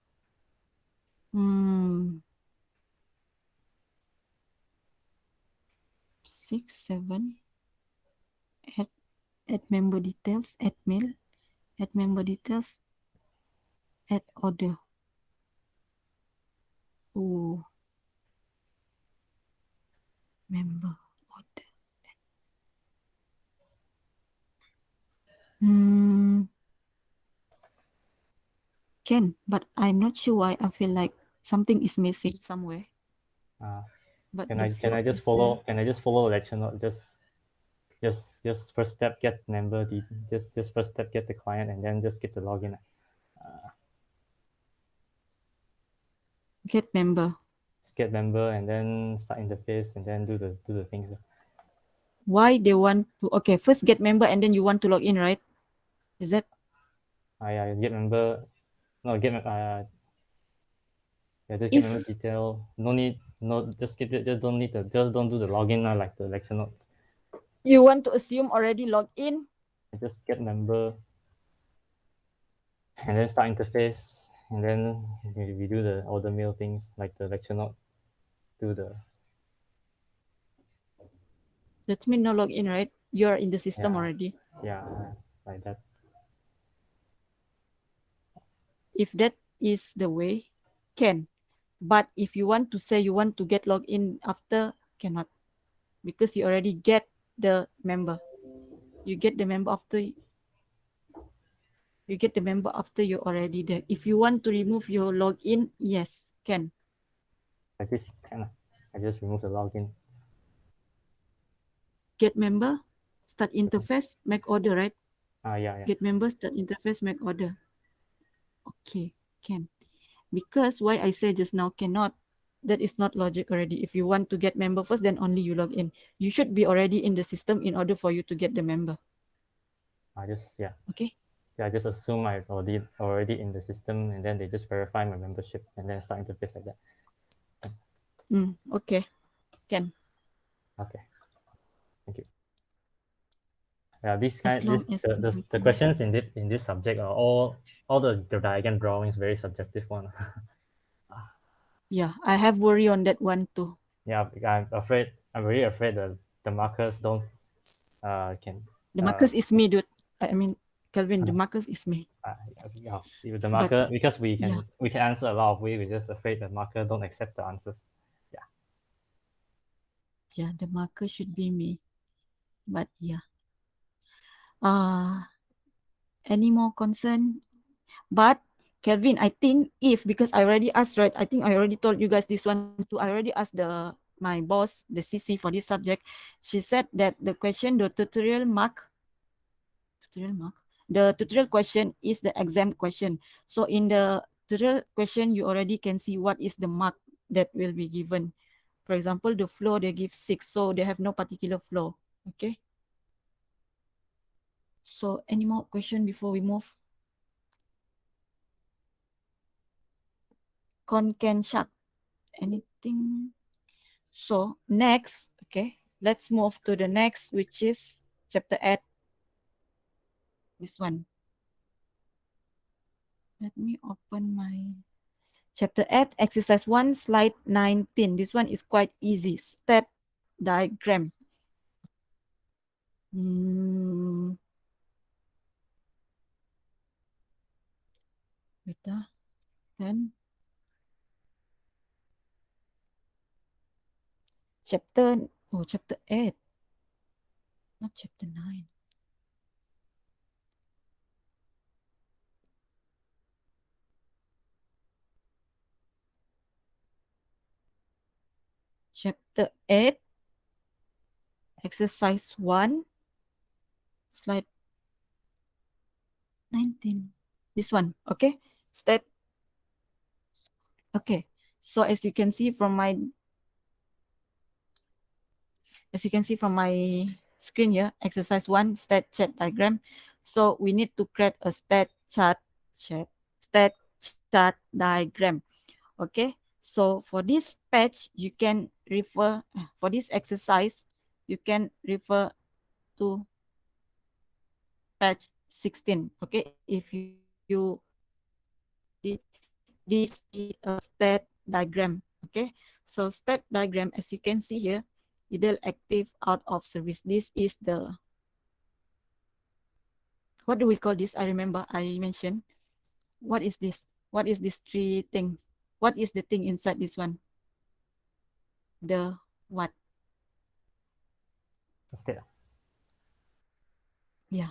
6, 7. Add member details. Add mail. Add member details. Add order. Oh. Member order. Can, but I'm not sure why I feel like something is missing somewhere. But Can I just follow? Can I just follow lecture note? Just first step get member. Just first step get the client, and then just skip the login. Get member. Get member, and then start interface, and then do the things. Why they want to? Okay, first get member, and then you want to log in, right? Is that? Yeah, get member. No, get yeah, just get member detail. No need. No, just skip it. Just don't need the. Just don't do the login like the lecture notes. You want to assume already logged in? Just get member, and then start interface, and then we do the order mail things like the lecture note. Do the. That means no login, right? You're in the system already. Yeah, like that. If that is the way, can. But if you want to say you want to get logged in after, cannot. Because you already get the member. You get the member after you're already there. If you want to remove your login, yes, can. Like this, I just remove the login. Get member, start interface, make order, right? Yeah. Get member, start interface, make order. Okay, can. Because why I say just now cannot, that is not logic already. If you want to get member first, then only you log in. You should be already in the system in order for you to get the member. Okay. Yeah, I just assume I'm already in the system, and then they just verify my membership, and then start interface like that. Okay, can. Okay, thank you. Yeah, the questions in this subject are all the diagram drawings very subjective one. Yeah, I have worry on that one too. Yeah, I'm very afraid that the markers don't can. The markers is me, dude. I mean, Kelvin, the markers is me. Yeah, the marker, because we can answer a lot of ways. We're just afraid the marker don't accept the answers. Yeah, the marker should be me. But yeah. Any more concern? But Kelvin, I think because I already asked, right? I think I already told you guys this one too. I already asked my boss, the CC for this subject. She said that the tutorial question is the exam question. So in the tutorial question, you already can see what is the mark that will be given. For example, the flow, they give 6. So they have no particular flow. Okay. So any more question before we move? Conkenshak. Anything? So next, okay, let's move to the next, which is chapter 8. This one. Let me open my chapter 8, exercise 1, slide 19. This one is quite easy. Step diagram. Then chapter 8, not chapter 9. Chapter 8, exercise 1, slide 19. This one, okay? Stat. Okay. So as you can see from my screen here, exercise 1, stat chart diagram. So we need to create a stat chart diagram. Okay. So for this page, you can refer for this exercise, you can refer to page 16. Okay. If you did see a stat diagram. Okay. So stat diagram, as you can see here, idle, active, out of service. This is the, what do we call this? I remember I mentioned. What is this? What is these three things? What is the thing inside this one? The what? State. Yeah,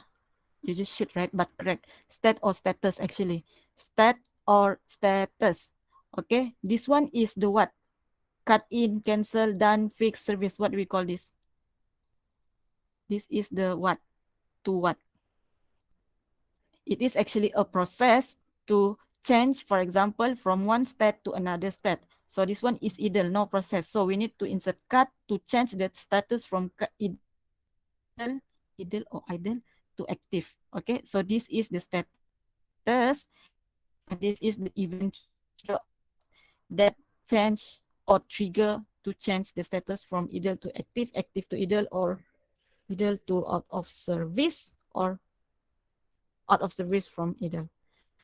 you just should right, but correct. Stat or status actually. Stat or status. Okay, this one is the what? Cut in, cancel, done, fix, service. What do we call this? This is the what? To what? It is actually a process to change, for example, from one state to another state. So this one is idle, no process. So we need to insert cut to change that status from idle or idle to active. Okay, so this is the status, and this is the event trigger that change or trigger to change the status from idle to active, active to idle, or idle to out of service, or out of service from idle.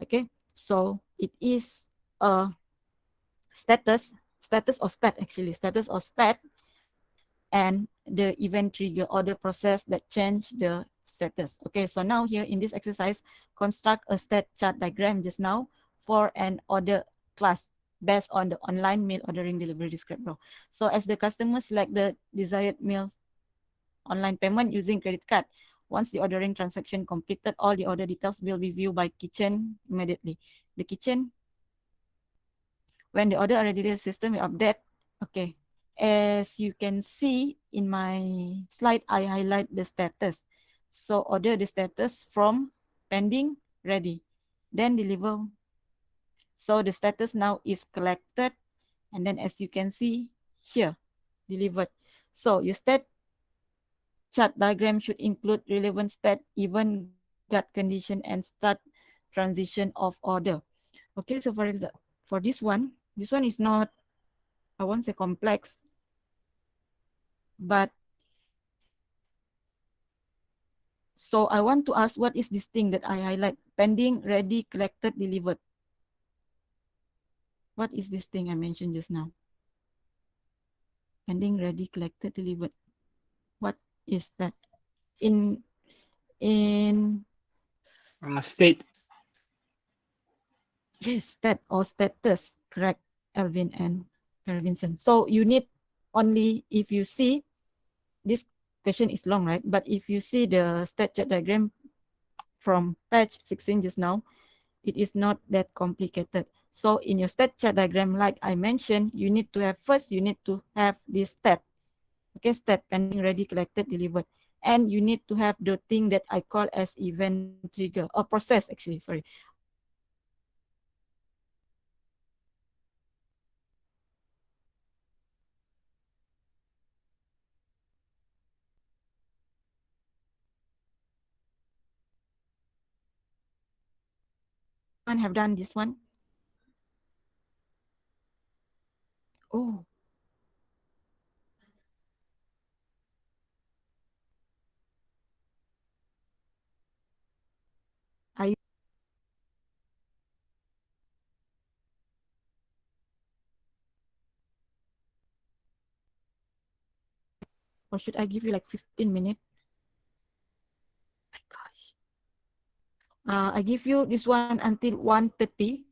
Okay, so it is a status or stat actually, status or stat, and the event trigger or the process that change the status. Okay, so now here in this exercise, construct a stat chart diagram just now for an order class based on the online mail ordering delivery descriptor. So as the customer select the desired mail online payment using credit card, once the ordering transaction completed, all the order details will be viewed by kitchen immediately. The kitchen, when the order already the system will update. Okay, as you can see in my slide, I highlight the status. So order the status from pending, ready, then deliver. So the status now is collected, and then as you can see here, delivered. So your stat chart diagram should include relevant stat, event, gut condition, and start transition of order. Okay, so for this one is not, I won't say complex, but so I want to ask, what is this thing that I highlight? Pending, ready, collected, delivered. What is this thing I mentioned just now? Pending, ready, collected, delivered. What is that? In State. yes, stat or status, correct, Alvin and Vincent. So you need only, if you see, this question is long, right? But if you see the stat chart diagram from page 16 just now, it is not that complicated. So in your stat chart diagram, like I mentioned, you need to have, first you need to have this step. Okay, step, pending, ready, collected, delivered. And you need to have the thing that I call as event trigger, or process actually, sorry. A process that change the status from idle to active, active to idle, or idle to out of service. Okay, so anyone have done this one? Oh, I, or should I give you like 15 minutes? My gosh. I give you this one until 1:30.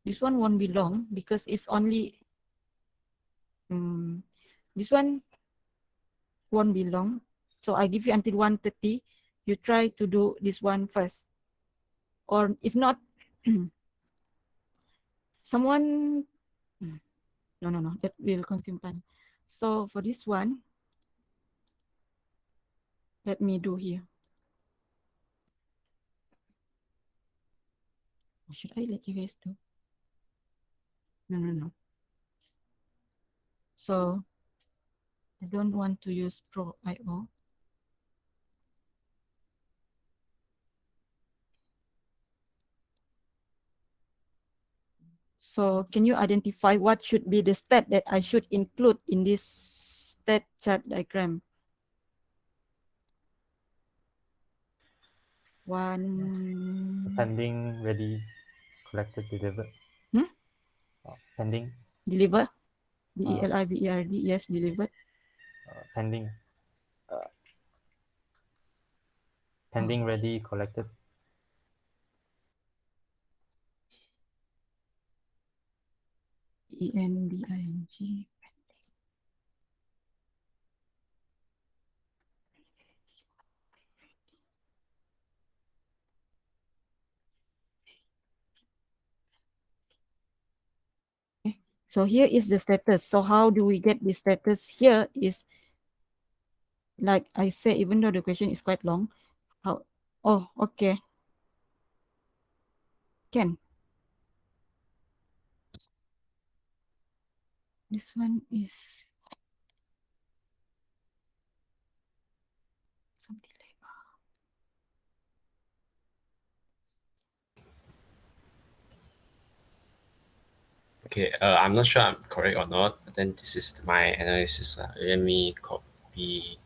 This one won't be long because it's only, this one won't be long. So I give you until 1:30. You try to do this one first. Or if not, someone, no, that will consume time. So for this one, let me do here. Or should I let you guys do? No. So I don't want to use Pro IO. So can you identify what should be the step that I should include in this state chart diagram? One Pending, ready, collected, delivered. Pending. deliver. DELIVERD, yes, delivered. Pending. Pending, ready, collected. ENDING. So here is the status. So how do we get the status? Here is, like I said, even though the question is quite long, how? Oh, okay. Can. This one is some delay. Okay, I'm not sure I'm correct or not. But then this is my analysis. Let me copy.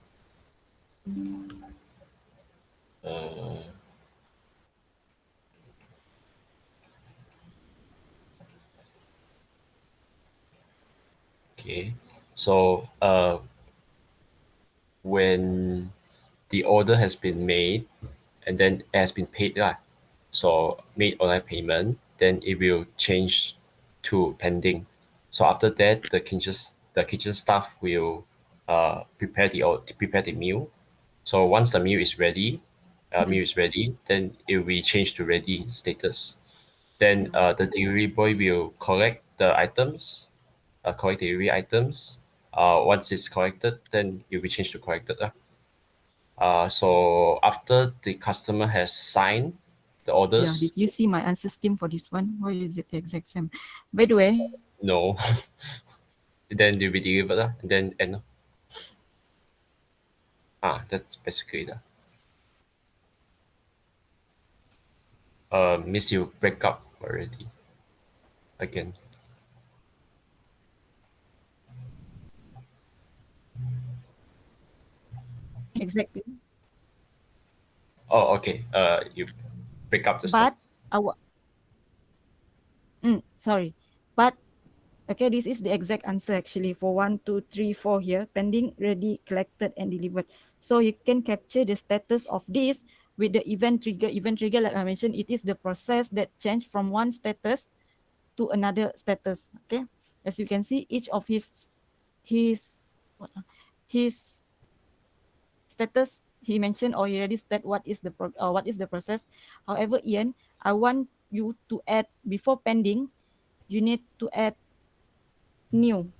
Okay, so when the order has been made and then it has been paid, so made online payment, then it will change to pending. So after that, the kitchen staff will prepare the meal. So once the meal is ready, then it will be changed to ready status. Then the delivery boy will collect the items, collect the delivery items. Once it's collected, then it will be changed to collected. So after the customer has signed the Yeah, orders, did you see my answer scheme for this one? Why is it the exact same? By the way, no, then they'll be delivered, and then end. That's basically that. Miss, you break up already. Again. exactly. Oh, okay. You break up just now. But our sorry. But okay, this is the exact answer actually for 1, 2, 3, 4 here. Pending, ready, collected, and delivered. So you can capture the status of this with the event trigger. Event trigger, like I mentioned, it is the process that changed from one status to another status. Okay, as you can see, each of his his status he mentioned or he already said what is the process. However, Ian, I want you to add before pending, you need to add new.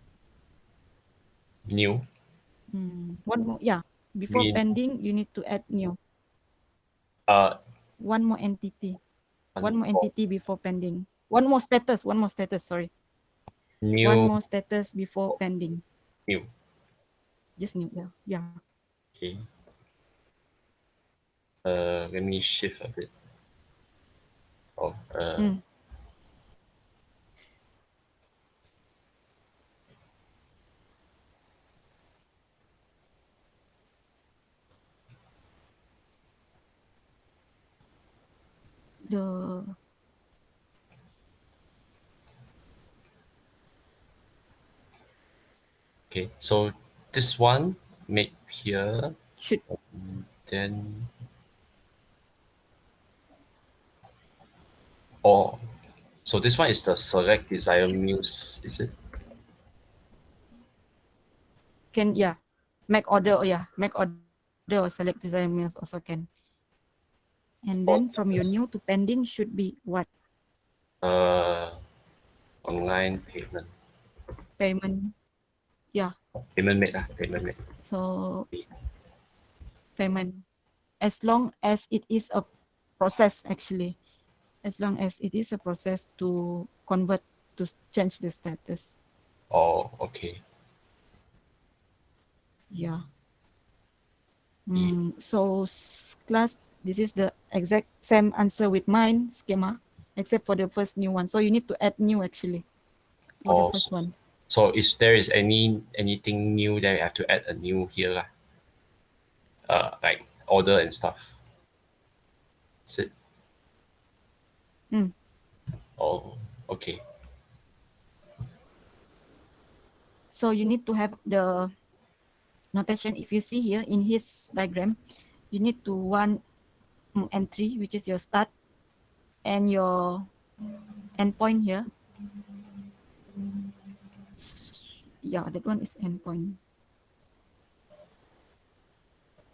New. One more, yeah. Before Mean pending, you need to add new. uh One more entity. One more oh, entity before pending. One more status. One more status. Sorry. One new more status before pending. new. Just new. Yeah. Yeah. Okay. Let me shift a bit. Oh, The okay. So this one make here, should then oh, so this one is the select desired meals, is it? can, yeah, make order. Oh yeah, make order or select design meals also can. And then from your new to pending should be what? Uh, online payment. Payment. Yeah. Payment made. Payment made. So payment. As long as it is a process actually. as long as it is a process to convert to change the status. Oh, okay. Yeah. Yeah. So class, this is the exact same answer with mine schema, except for the first new one. So you need to add new actually for the Oh, first one. so if there is anything new, then we have to add a new here, lah. Like order and stuff. Is it? Mm. Oh, okay. So you need to have the notation. If you see here in his diagram, you need to one entry, which is your start and your endpoint here. Yeah, that one is endpoint.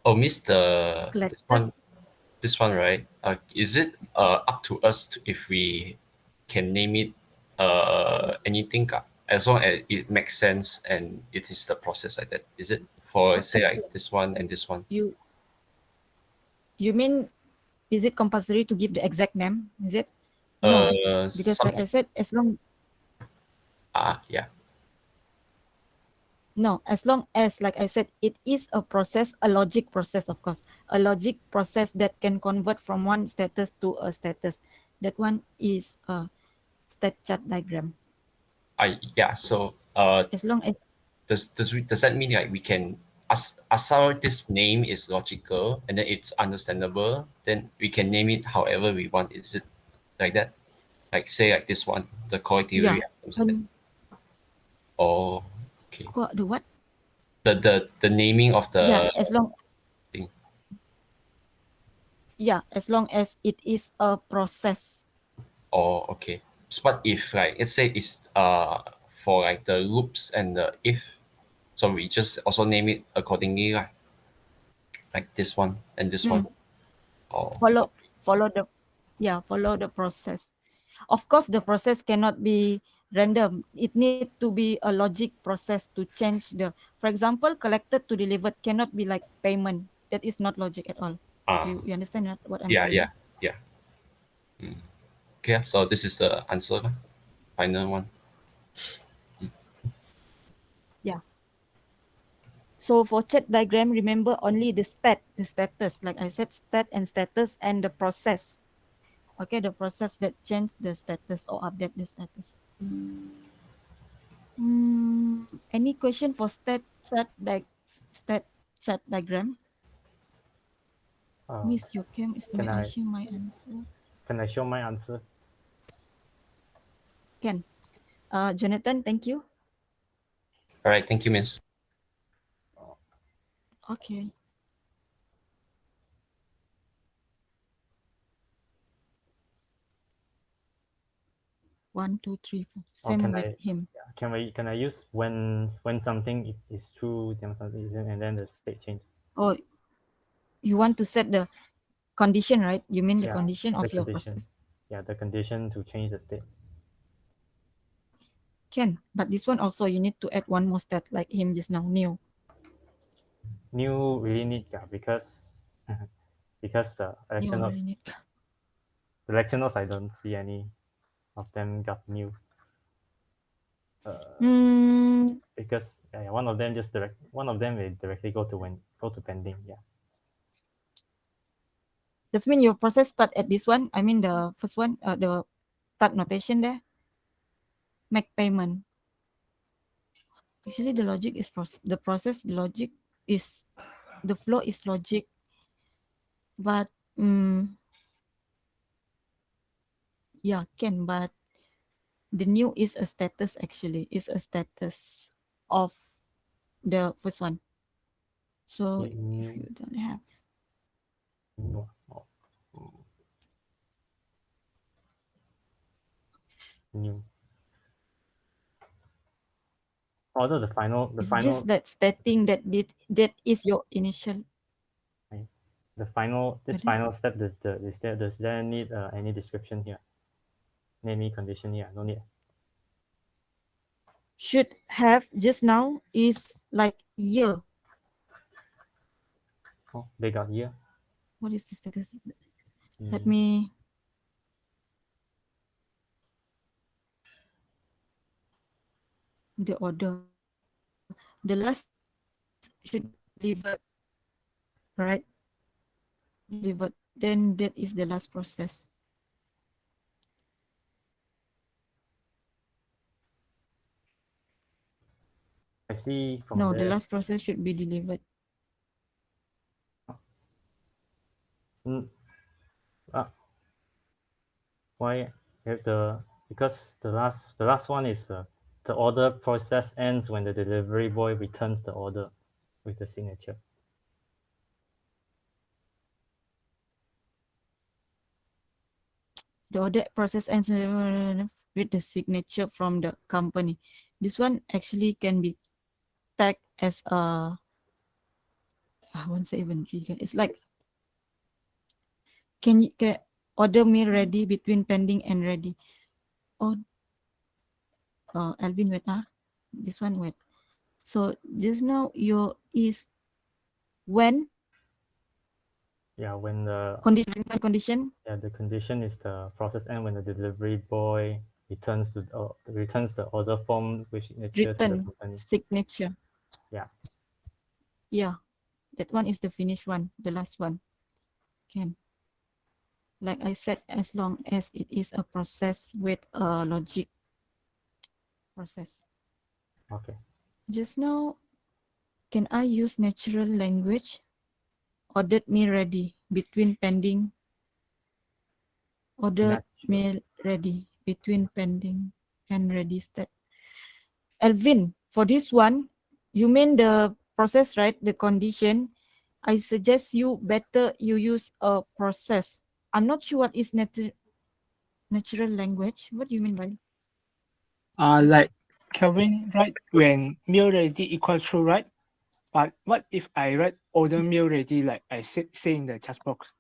Oh, miss Collected. this one, right? Is it up to us if we can name it anything as long as it makes sense and it is the process like that? Is it for say like this one and this one? You mean, is it compulsory to give the exact name? Is it? No, because like I said, as long Yeah. no, as long as like I said, it is a process, a logic process, of course, a logic process that can convert from one status to a status. That one is a stat chart diagram. Yeah. So As long as does that mean like we can as our this name is logical and then it's understandable, then we can name it however we want? Is it like that? Like say like this one, the collective yeah, items like that. Oh, okay. the what? The naming of Yeah, the as long thing. yeah, as long as it is a process. Oh, okay. So what if like let's say it's for like the loops and the if, so we just also name it accordingly like this one and this one. Oh, Follow follow the process. Of course, the process cannot be random. It need to be a logic process to change the, for example, collected to delivered cannot be like payment. That is not logic at all. You understand what I'm saying? yeah. Okay, so this is the answer, final one. Yeah. So for chat diagram, remember only the status. Like I said, stat and status and the process. Okay, the process that change the status or update the status. Any question for stat chat diagram? Miss Yokem, Can may I I share my answer? can I show my answer? Can. Jonathan, thank you. All right, thank you, miss. Okay. One, two, three, four. Or Same can with I him. can I use when something is true, then something isn't, and then the state change? Oh, you want to set the condition, right? You mean the Yeah, condition the of your condition. process? Yeah, the condition to change the state. Can, but this one also you need to add one more stat like him just now, new. New really need because because the New election notes, really need. the election notes I don't see any of them got new. Because one of them will directly go to pending. Yeah. That means your process start at this one. I mean the first one, the start notation there. Make payment. Actually, the logic is the process. The logic is the flow is logic, but yeah, can, but the new is a status actually. Is a status of the first one. So if you don't have New. Although it's just that stating that that is your initial. this final step, does there need any description here? Any condition here? No need. Should have just now is like year. Oh, they got year. What is the status? Let me the order. The last should be delivered, right? Delivered. Then that is the last process. I see from No, the there. last process should be delivered. Mm, uh, why you have because the last one is the order process ends when the delivery boy returns the order with the signature. The order process ends with the signature from the company. This one actually can be tagged as a, I won't say even trigger. It's like, can you get order me ready between pending and ready? Oh, Alvin, wait, this one, wait. So just now your is when Yeah, when the condition. yeah the condition is the process end when the delivery boy returns the order form with signature to the Written company. signature. Yeah. Yeah, that one is the finished one, the last one. Can, like I said, as long as it is a process with a logic process. Okay. Just now, can I use natural language? Ordered me ready between pending. Ordered Natural. me ready between pending and ready step. Alvin, for this one, you mean the process, right? The condition. I suggest you better you use a process. I'm not sure what is natural language. What do you mean by? Like Kelvin write when meal ready equal true, right? But what if I write order meal ready like I say in the chat box?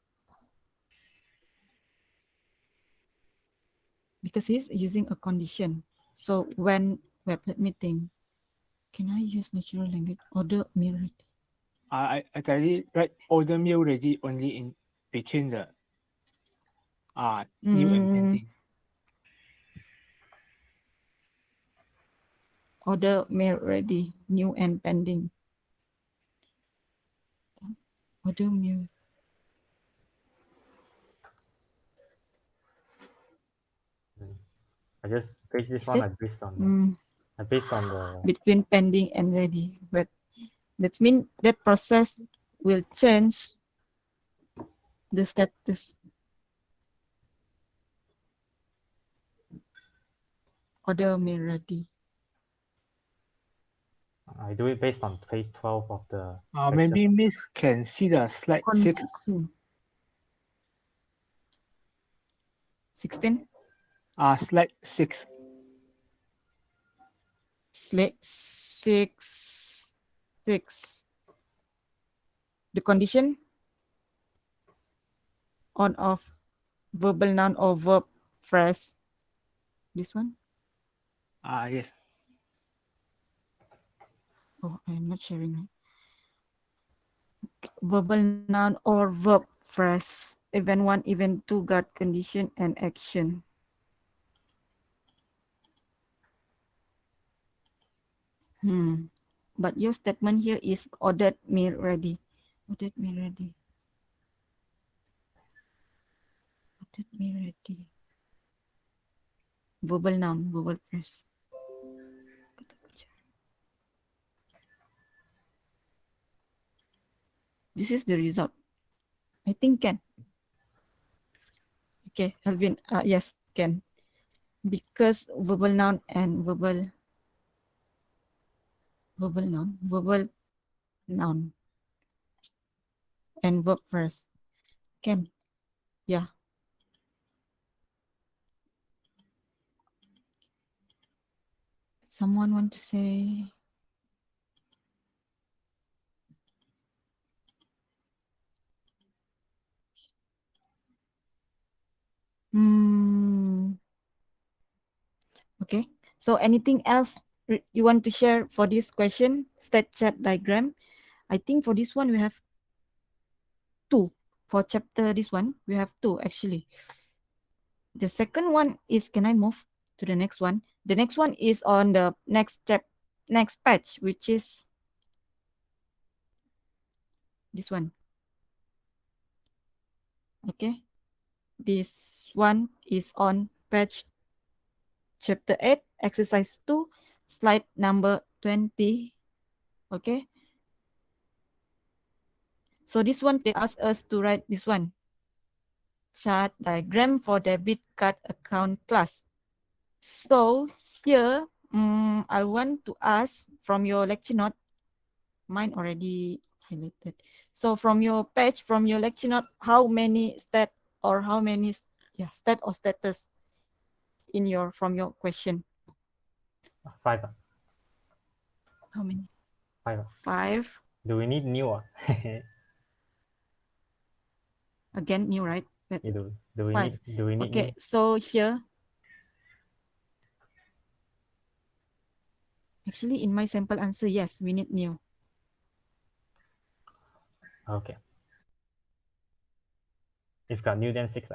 Because he's using a condition. So when, wait, let me think. Can I use natural language? Order meal ready. I directly write order meal ready only in between the new and pending. Order meal ready, new and pending. Order meal. I just based this Is one. it? I based on the Between pending and ready. But that means that process will change the status. Order meal ready. I do it based on page 12 of the Maybe Miss can see the slide 6. 16. Slide 6. Slide 6. 6. The condition on off verbal noun or verb phrase. This one? Yes. Oh, I'm not sharing. Verbal noun or verb phrase. Event 1, event 2, got condition and action. But your statement here is ordered me ready. Ordered me ready. Ordered me ready. Verbal noun, verbal phrase. This is the result. I think can. Okay, Alvin. Yes, can. Because verbal noun and verbal noun and verb phrase. Can. Yeah. Someone want to say? Okay. So anything else you want to share for this question? Stat chart diagram. I think for this one we have 2. For chapter this one, we have 2 actually. The second one is, can I move to the next one? The next one is on the next next patch, which is this one. Okay, this one is on page chapter 8, exercise 2, slide number 20. Okay, so this one they ask us to write this one, chart diagram for debit card account class. So here I want to ask from your lecture note, mine already highlighted. So from your page, from your lecture note, how many stat or how many stat or status in your from your question? 5. How many? 5. 5. Do we need new? Again, new, right? do we 5. need Okay, new? so here, actually in my sample answer, yes, we need new. Okay. If got new, then 6.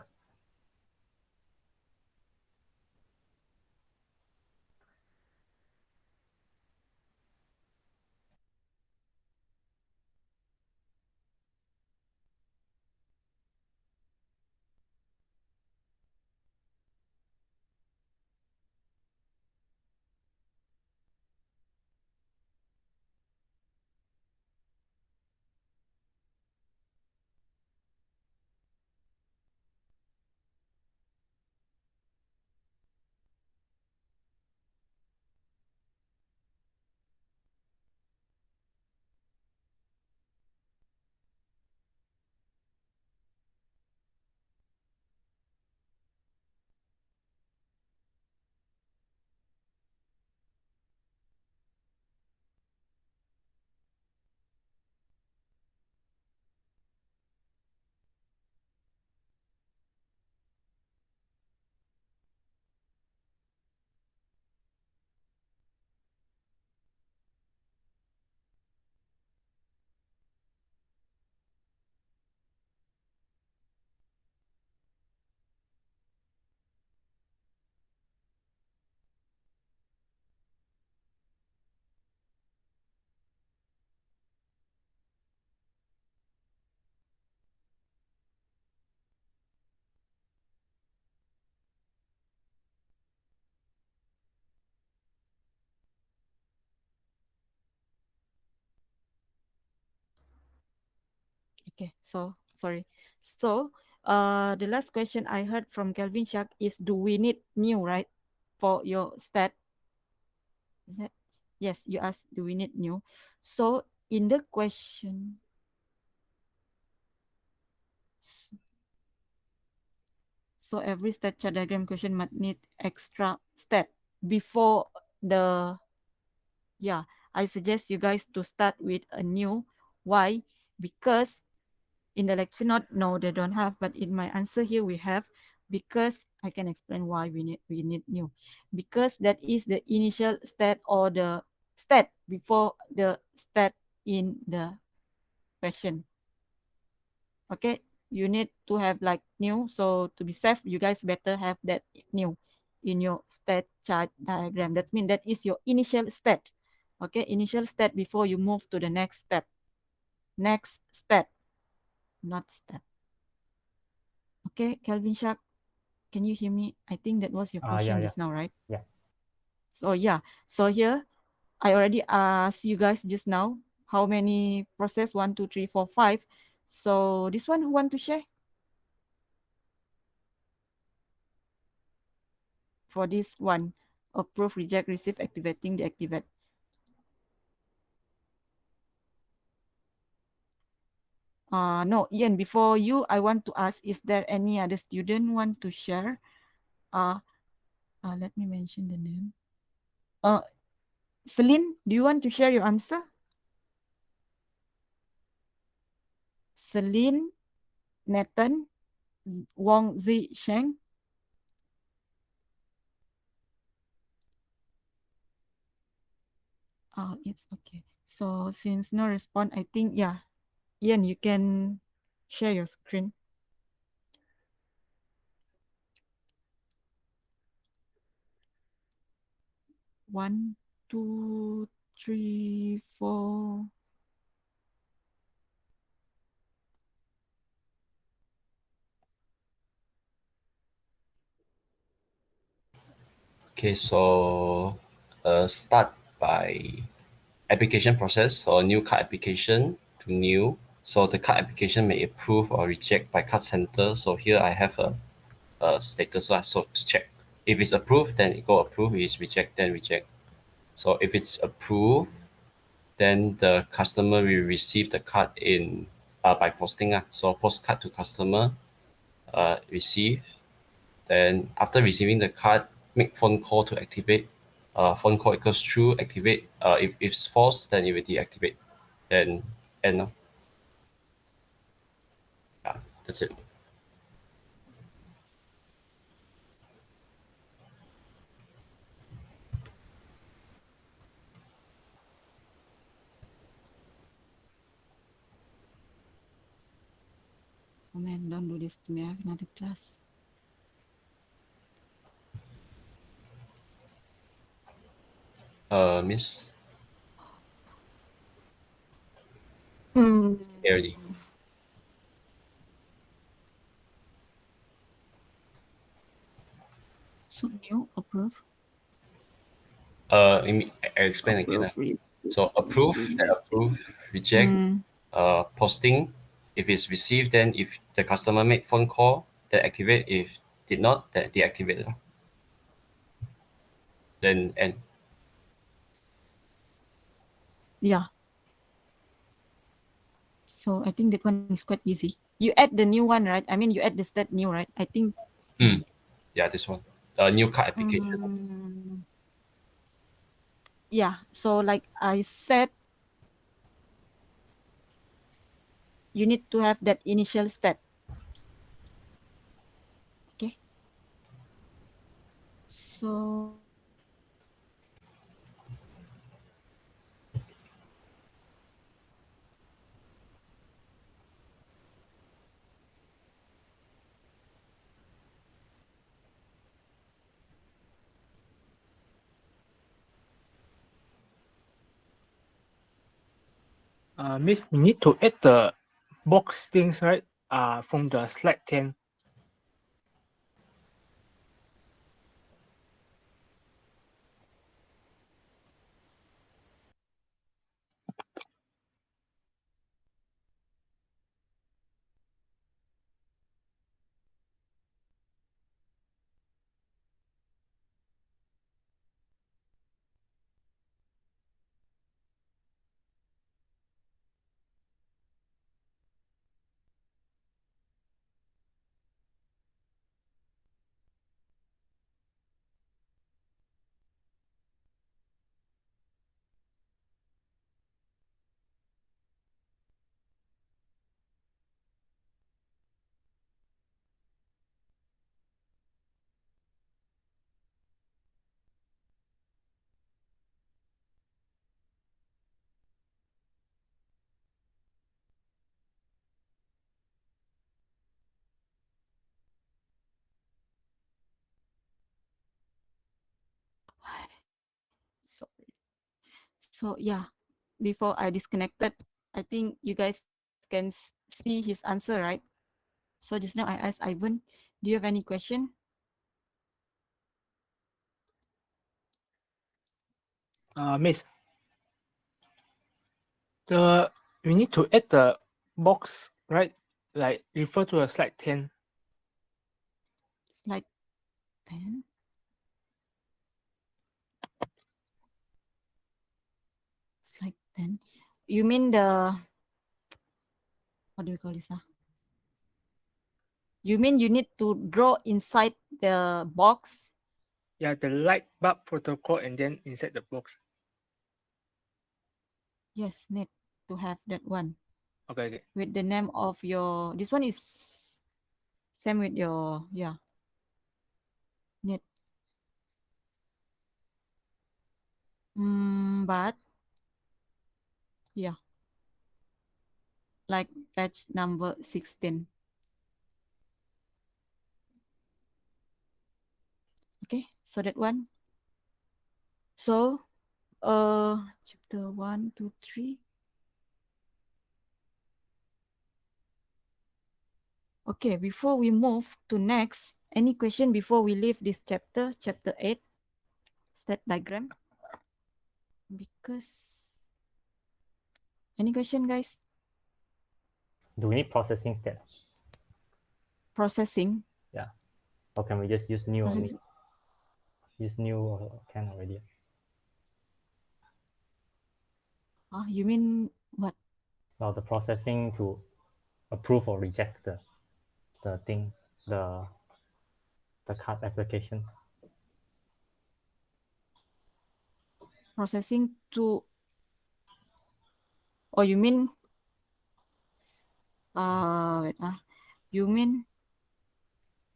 Okay, so sorry. So the last question I heard from Kelvin Shak is, do we need new, right? For your stat. Is that? Yes, you asked, do we need new? So in the question, so every stat chart diagram question might need extra stat before the, yeah, I suggest you guys to start with a new. Why? Because in the lecture note, no, they don't have, but in my answer here we have, because I can explain why we need new. Because that is the initial stat or the stat before the stat in the question. Okay, you need to have like new. So to be safe, you guys better have that new in your stat chart diagram. That means that is your initial stat. Okay, initial stat before you move to the next step. Next step, not step. Okay, Kelvin Shark, can you hear me? I think that was your question Yeah. just now, right? Yeah. So yeah, so here I already asked you guys just now how many process, 1, 2, 3, 4, 5. So this one, who want to share? For this one, approve, reject, receive, activating, deactivate. No, Ian, before you, I want to ask, is there any other student want to share? Let me mention the name. Celine, do you want to share your answer? Celine, Nathan, Wong Zi Sheng. Oh, it's okay. So since no response, I think, yeah, Ian, you can share your screen. One, two, 3, 4. Okay, so start by application process or new card application to new. So the card application may approve or reject by card center. So here I have a status so to check. If it's approved, then it go approve. If it's reject, then reject. So if it's approved, then the customer will receive the card in by posting. So post card to customer, receive. Then after receiving the card, make phone call to activate. Phone call equals true, activate. If it's false, then it will deactivate. Then end. Yeah, that's it. Oh man, don't do this to me. I have another class. Miss Hmm. Early. So new, approve. I explain again. Approve. So approve, then approve, reject, posting. If it's received, then if the customer make phone call, then activate. If did not, then deactivate. Then end. Yeah. So I think that one is quite easy. You add the new one, right? I mean, you add the stat new, right? I think. Yeah, this one. New card application. Yeah. So like I said, you need to have that initial stat. Okay. So Miss, we need to add the box things, right? From the slide 10. so so yeah. Before I disconnected, I think you guys can see his answer, right? So just now I asked Ivan, do you have any question? Miss, we need to add the box, right? Like refer to a slide 10. Slide 10. Slide 10. You mean the, what do you call this? You mean you need to draw inside the box? Yeah, the light bulb protocol and then inside the box. Yes, need to have that one. Okay. With the name of your, this one is same with your, yeah. Need. But, yeah. Like batch number 16. Okay, so that one. So chapter 1, 2, 3. Okay, before we move to next, any question before we leave this chapter, chapter 8, state diagram? Because, any question, guys? Do we need processing step? Processing. Yeah. Or can we just use new only? Processing. Use new or can already? You mean what? Well, the processing to approve or reject the thing, the card application. Processing to, oh, you mean, wait, you mean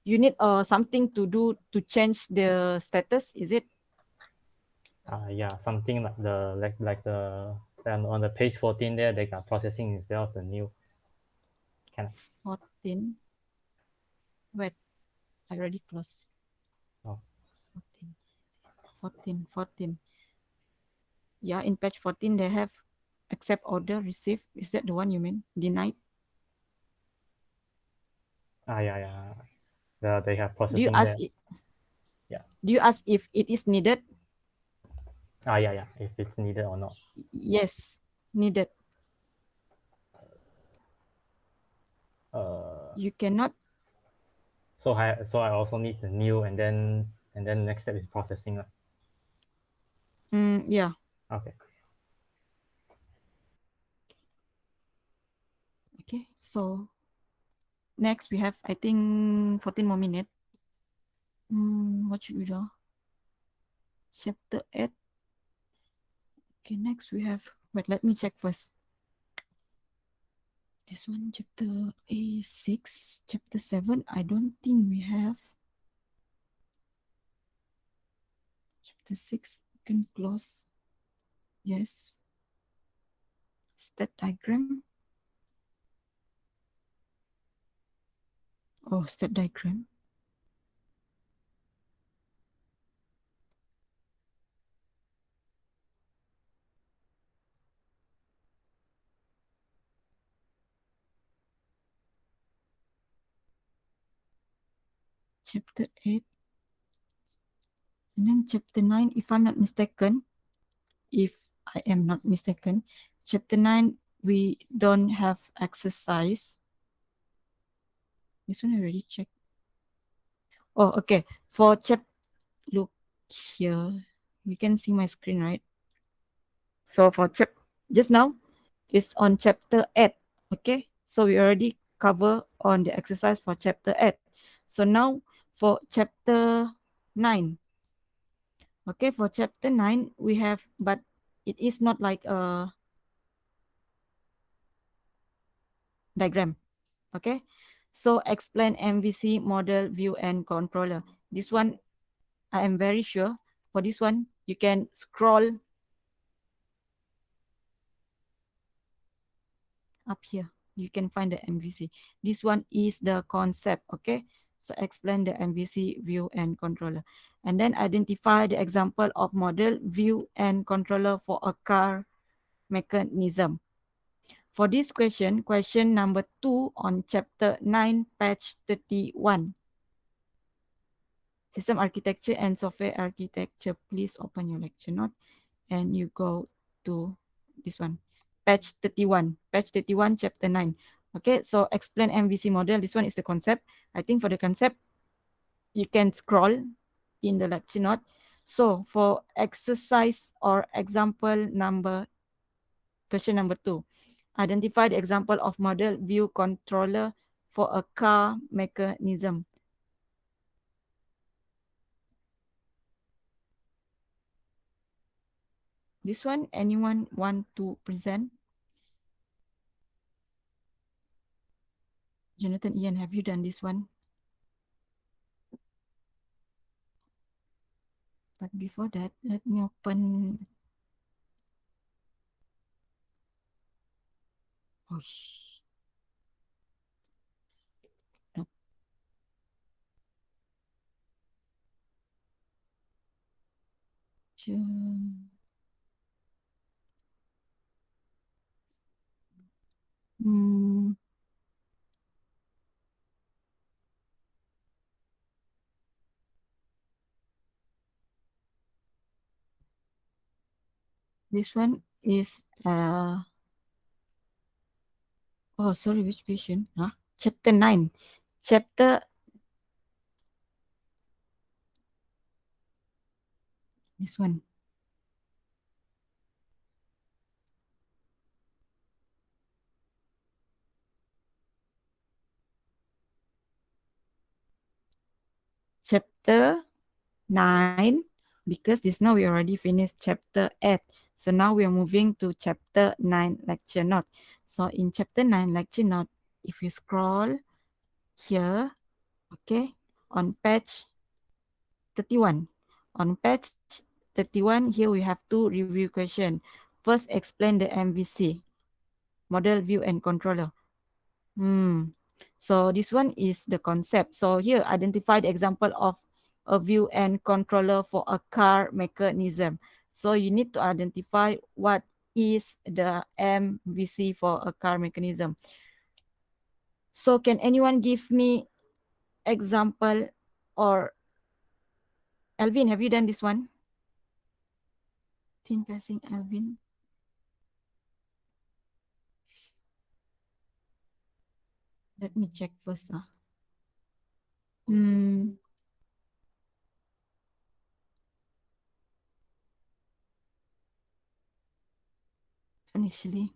you need something to do to change the status, is it? Yeah, something like the on the page 14 there, they got processing instead of the new. Can 14. Wait, I already closed. Oh. 14. Yeah, in page 14 they have accept order received. Is that the one you mean? Denied? Yeah. They have Do you processing ask there. Yeah. Do you ask if it is needed? Yeah. If it's needed or not. Yes, needed. You cannot. So I also need the new and then next step is processing. Yeah. Okay. Okay. So next we have, I think, 14 more minutes. What should we do? Chapter 8. Okay, next we have, wait, let me check first. This one, chapter A6, chapter 7, I don't think we have. Chapter 6, you can close. Yes. State diagram. Oh, state diagram. Chapter 8. And then chapter 9, if I'm not mistaken, chapter 9, we don't have exercise. This one I already checked. Oh, okay. For look here, we can see my screen, right? So for just now, it's on chapter 8, okay? So we already cover on the exercise for chapter 8. So now for chapter 9. Okay, for chapter 9, we have, but it is not like a diagram, okay? So explain MVC, model, view, and controller. This one, I am very sure. For this one, you can scroll up here. You can find the MVC. This one is the concept, okay? So explain the MVC, view, and controller. And then identify the example of model, view, and controller for a car mechanism. For this question number 2 on chapter 9, page 31. System architecture and software architecture. Please open your lecture note and you go to this one. Page 31. Page 31, chapter 9. Okay, so explain MVC model. This one is the concept. I think for the concept, you can scroll in the lecture note. So for exercise or example question number 2. Identify the example of model view controller for a car mechanism. This one, anyone want to present? Jonathan, Ian, have you done this one? But before that, let me open. Oh, nope. This one is oh sorry, which patient? Huh? Chapter 9. Chapter this one. Chapter 9, because this now we already finished chapter 8. So now we are moving to chapter 9 lecture note. So in chapter 9 lecture note, if you scroll here, okay, on page 31. On page 31, here we have two review questions. First, explain the MVC, model, view, and controller. So this one is the concept. So here, identify the example of a view and controller for a car mechanism. So you need to identify what is the MVC for a car mechanism. So can anyone give me example, or Alvin, have you done this one? Think testing, Alvin. Let me check first. Actually,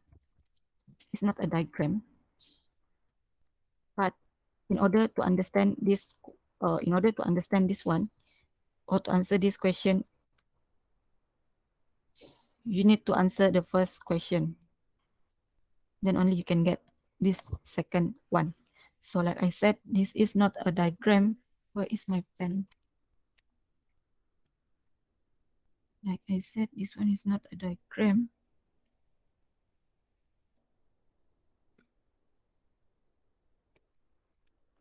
it's not a diagram, but in order to understand this, one, or to answer this question, you need to answer the first question. Then only you can get this second one. So like I said, this is not a diagram. Where is my pen? Like I said, this one is not a diagram.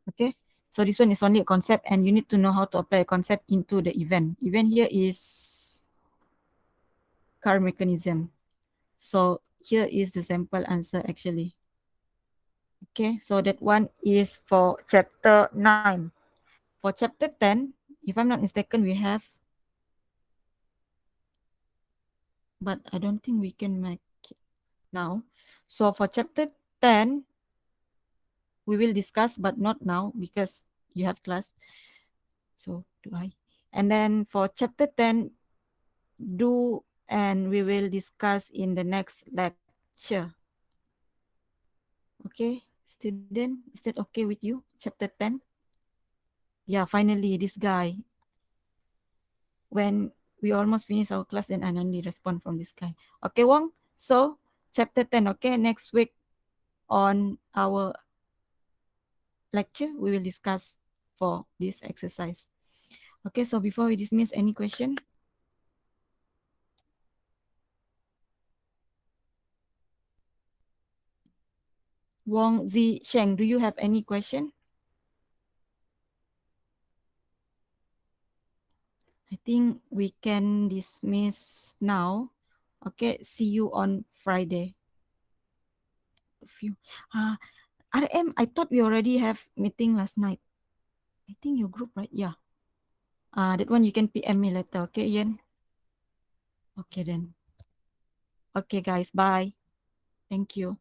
Okay, so this one is only a concept, and you need to know how to apply a concept into the event. Event here is car mechanism. So here is the sample answer actually. Okay, so that one is for chapter 9. For chapter 10, if I'm not mistaken, we have, but I don't think we can make it now. So for chapter 10, we will discuss, but not now because you have class. So do I? And then for chapter 10, do and we will discuss in the next lecture. Okay, student, is that okay with you? Chapter 10? Yeah, finally, this guy. When we almost finish our class, then I only respond from this guy. Okay, Wong? So, chapter 10, okay? Next week on our lecture, we will discuss for this exercise. Okay, so before we dismiss, any question? Wong Zi Sheng, do you have any question? I think we can dismiss now. Okay, see you on Friday. RM, I thought we already have meeting last night. I think your group, right? Yeah. That one you can PM me later. Okay, Ian? Okay then. Okay, guys. Bye. Thank you.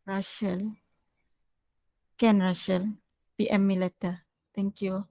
Rachel. Ken Rachel. PM me later. Thank you.